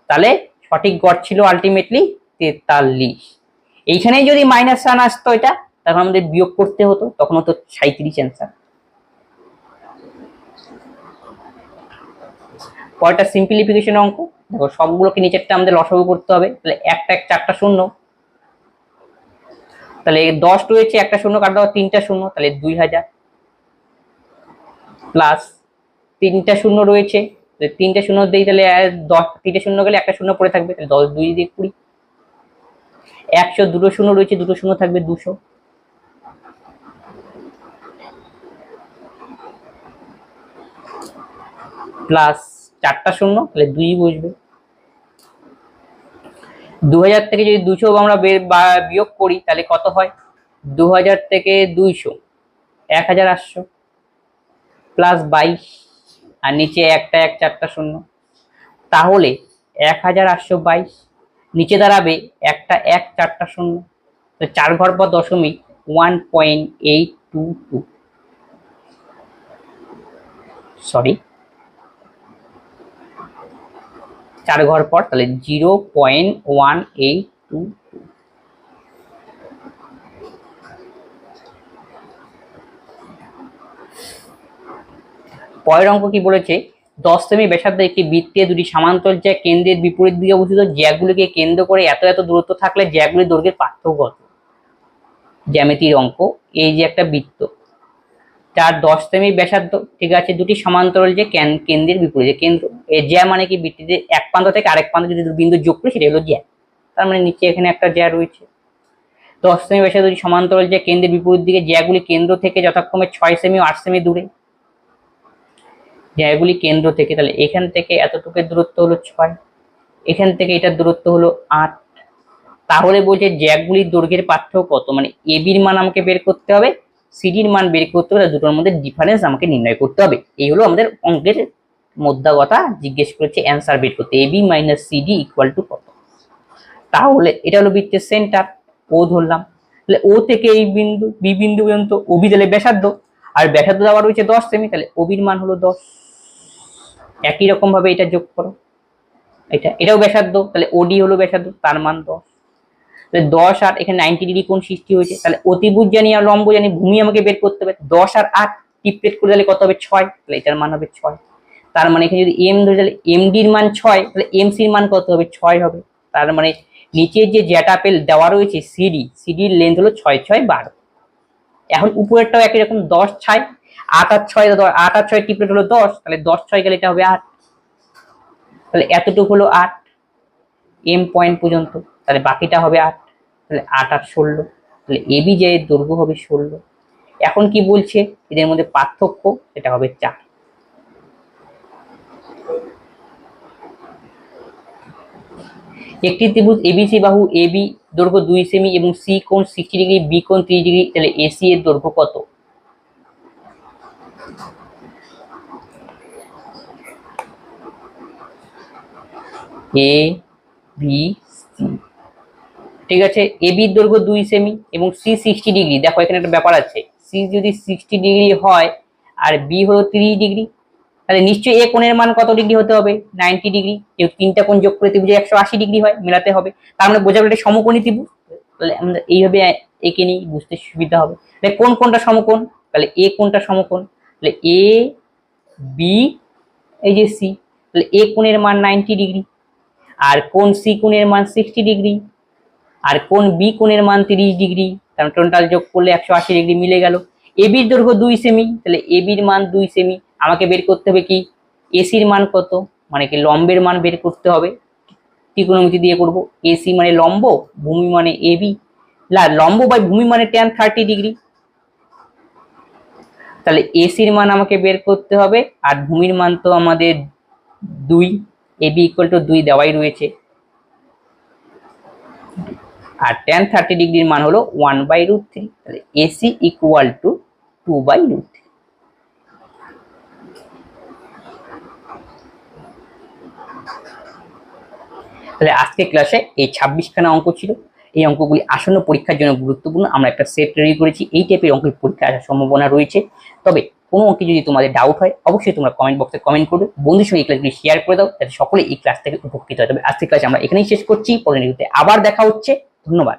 তাহলে সঠিক গড় ছিল আলটিমেটলি 43। এইখানেই যদি মাইনাস সাইন আসতো এটা, তখন আমাদের বিয়োগ করতে হতো, তখন হতো 37 অ্যান্সার। পরেরটা সিম্পলিফিকেশন অঙ্ক। দেখো সবগুলোকে নিচেরটা আমাদের লসাগু করতে হবে। তাহলে একটা 4টা শূন্য, তাহলে 10 রয়েছে, একটা শূন্য কাটা দাও, 3টা শূন্য, তাহলে 2000, প্লাস 3টা শূন্য রয়েছে, 3টা শূন্য দিই, তাহলে 10, 3টে শূন্য গেলে একটা শূন্য পড়ে থাকবে, তাহলে 10 2 দিয়ে 20। 100, দুটো শূন্য রয়েছে, দুটো শূন্য থাকবে, 200, প্লাস 4টা শূন্য, তাহলে 2 বসবে। 2000 থেকে যদি 200 আমরা বিয়োগ করি তাহলে কত হয়? 2000 থেকে 200, 1800, প্লাস 22, আর নিচে একটা 4টা শূন্য, তাহলে 1822। নিচে দাঁড়াবে একটা 4টা শূন্য, 4 ঘর পর দশমিক 1.822, সরি 4 ঘর পর, তাহলে 0.182। পরের অঙ্ক কি বলেছে? 10 সেমি ব্যাসার্ধ একটি বৃত্তে দুটি সমান্তরাল জ্যা কেন্দ্রের বিপরীত দিকে অবস্থিত। জ্যাগুলিকে কেন্দ্র করে এত এত দূরত্ব থাকলে জ্যাগুলির দৈর্ঘ্যের পার্থক্য কত? জ্যামিতির অঙ্ক। এই যে একটা বৃত্ত, যার 10 সেমি ব্যাসার্ধ, ঠিক আছে, দুটি সমান্তরাল যে কেন্দ্রের বিপরীতে, কেন্দ্র এই জ্যা মানে কি বৃত্তিতে এক প্রান্ত থেকে আরেক প্রান্ত যদি বিন্দু যোগ করি সেটা হলো জ্যা। তার মানে নিচে এখানে একটা জ্যা রয়েছে। 10 সেমি ব্যাসার্ধ দুটি সমান্তরাল জ্যা কেন্দ্রের বিপরীত দিকে, জ্যাগুলি কেন্দ্র থেকে যথাক্রমে 6 সেমি ও 8 সেমি দূরে। জ্যাগুলি কেন্দ্র থেকে, তাহলে এখান থেকে এতটুকুর দূরত্ব হলো 6, এখান থেকে এটার দূরত্ব হলো 8। তাহলে বলছে জ্যাগুলির দৈর্ঘ্যের পার্থক্য কত, মানে এবির মান আমাকে বের করতে হবে, সিডির মান বের করতে হবে, দুটোর মধ্যে ডিফারেন্স আমাকে নির্ণয় করতে হবে। এই হলো আমাদের অঙ্কের মোদ্দা কথা, জিজ্ঞেস করেছে অ্যান্সার বের করতে, AB minus CD equal to কত। তাহলে এটা হলো বৃত্তের সেন্টার, ও ধরলাম, তাহলে ও থেকে এই বিন্দু বি বিন্দু পর্যন্ত ওবি তাহলে ব্যাসার্ধ, আর ব্যাসার্ধ দেওয়া রয়েছে 10 সেমি, তাহলে ওবির মান হলো 10। একই রকম ভাবে এটা যোগ করো, এটাও ব্যাসার্ধ, তাহলে ওডি হলো ব্যাসার্ধ, তার মান 10। তাহলে 10 আর এখানে 90 ডিগ্রি কোণ সৃষ্টি হয়েছে, তাহলে অতিভুজ জানি আর লম্ব জানি, ভূমি আমাকে বের করতে হবে। 10 আর 8 টিপলেট করে তাহলে কত হবে? 6, তাহলে এটার মান হবে 6। তার মানে এখানে যদি এম ধরে তাহলে এমডির মান 6, তাহলে এমসির মান কত হবে? 6 হবে। তার মানে নিচে যে জ্যাটা পেল দেওয়া রয়েছে সিডির লেন্থ হলো 6 6 12। এখন উপরেরটাও একই রকম, 10 6 8 আর 6, 8 আর 6 টিপলেট হলো 10, তাহলে 10 6 গেলে এটা হবে 8, তাহলে এতটুকু হলো 8 এম পয়েন্ট পর্যন্ত, তাহলে বাকিটা হবে 8, তাহলে 8 আর 16, তাহলে এবি যে দৈর্ঘ্য হবে 16। এখন কি বলছে এদের মধ্যে পার্থক্য, সেটা হবে 4। একটি ত্রিভুজ এবিসি বাহু এবি দৈর্ঘ্য 2 সেমি এবং সি কোণ 60 ডিগ্রি, বি কোণ 30 ডিগ্রি, তাহলে এসি এর দৈর্ঘ্য কত? এ বি সি, ঠিক আছে, এবির দৈর্ঘ্য 2 সেমি এবং সি 60 ডিগ্রি। দেখো এখানে একটা ব্যাপার আছে, সি যদি 60 ডিগ্রি হয় আর বি হলো 30 ডিগ্রি, তাহলে নিশ্চয়ই এ কোণের মান কত ডিগ্রি হতে হবে? 90 ডিগ্রি। যেহেতু তিনটা কোণ যোগ করে ত্রিভুজে 180 ডিগ্রি হয়, মেলাতে হবে। তার মানে বোঝা গেল এটা সমকোণী ত্রিভুজ। তাহলে আমরা এইভাবে একে নিয়ে বুঝতে সুবিধা হবে। তাহলে কোন কোণটা সমকোণ? তাহলে এ কোণটা সমকোণ, তাহলে এ বি এই যে সি, তাহলে এ কোণের মান 90 ডিগ্রি, আর কোণ সি কোণের মান 60 ডিগ্রি, আর কোণ বি কোণের মান 30 ডিগ্রি, কারণ টোটাল যোগ করলে 180 ডিগ্রি মিলে গেল। এবির দৈর্ঘ্য 2 সেমি, তাহলে এবির মান 2 সেমি, আমাকে বের করতে হবে কি এসির মান কত, মানে কি লম্বের মান বের করতে হবে। ত্রিকোণমিতি দিয়ে করব, এসি মানে লম্ব, ভূমি মানে এবি, লম্ব বাই ভূমি মানে tan 30 ডিগ্রি, তাহলে এসির মান আমাকে বের করতে হবে, আর ভূমির মান তো আমাদের 2, এবি ইকুয়াল টু 2 দেওয়াই রয়েছে, আর tan 30 ডিগ্রির মান হলো 1/√3, তাহলে এসি ইকুয়াল টু 2/√3। তাহলে আজকে ক্লাসে এই 26খানা অঙ্ক ছিল। এই অঙ্কগুলি আসন্ন পরীক্ষার জন্য গুরুত্বপূর্ণ। আমরা একটা সেট তৈরি করেছি, এই টাইপের অঙ্কের পরীক্ষা আসার সম্ভাবনা রয়েছে। তবে কোনো অঙ্কে যদি তোমাদের ডাউট হয় অবশ্যই তোমরা কমেন্ট বক্সে কমেন্ট করবে, বন্ধুর সঙ্গে এই ক্লাসগুলি শেয়ার করে দাও যাতে সকলে এই ক্লাস থেকে উপকৃত হয়। তবে আজকের ক্লাস আমরা এখানেই শেষ করছি, পরের ভিডিওতে আবার দেখা হচ্ছে। ধন্যবাদ।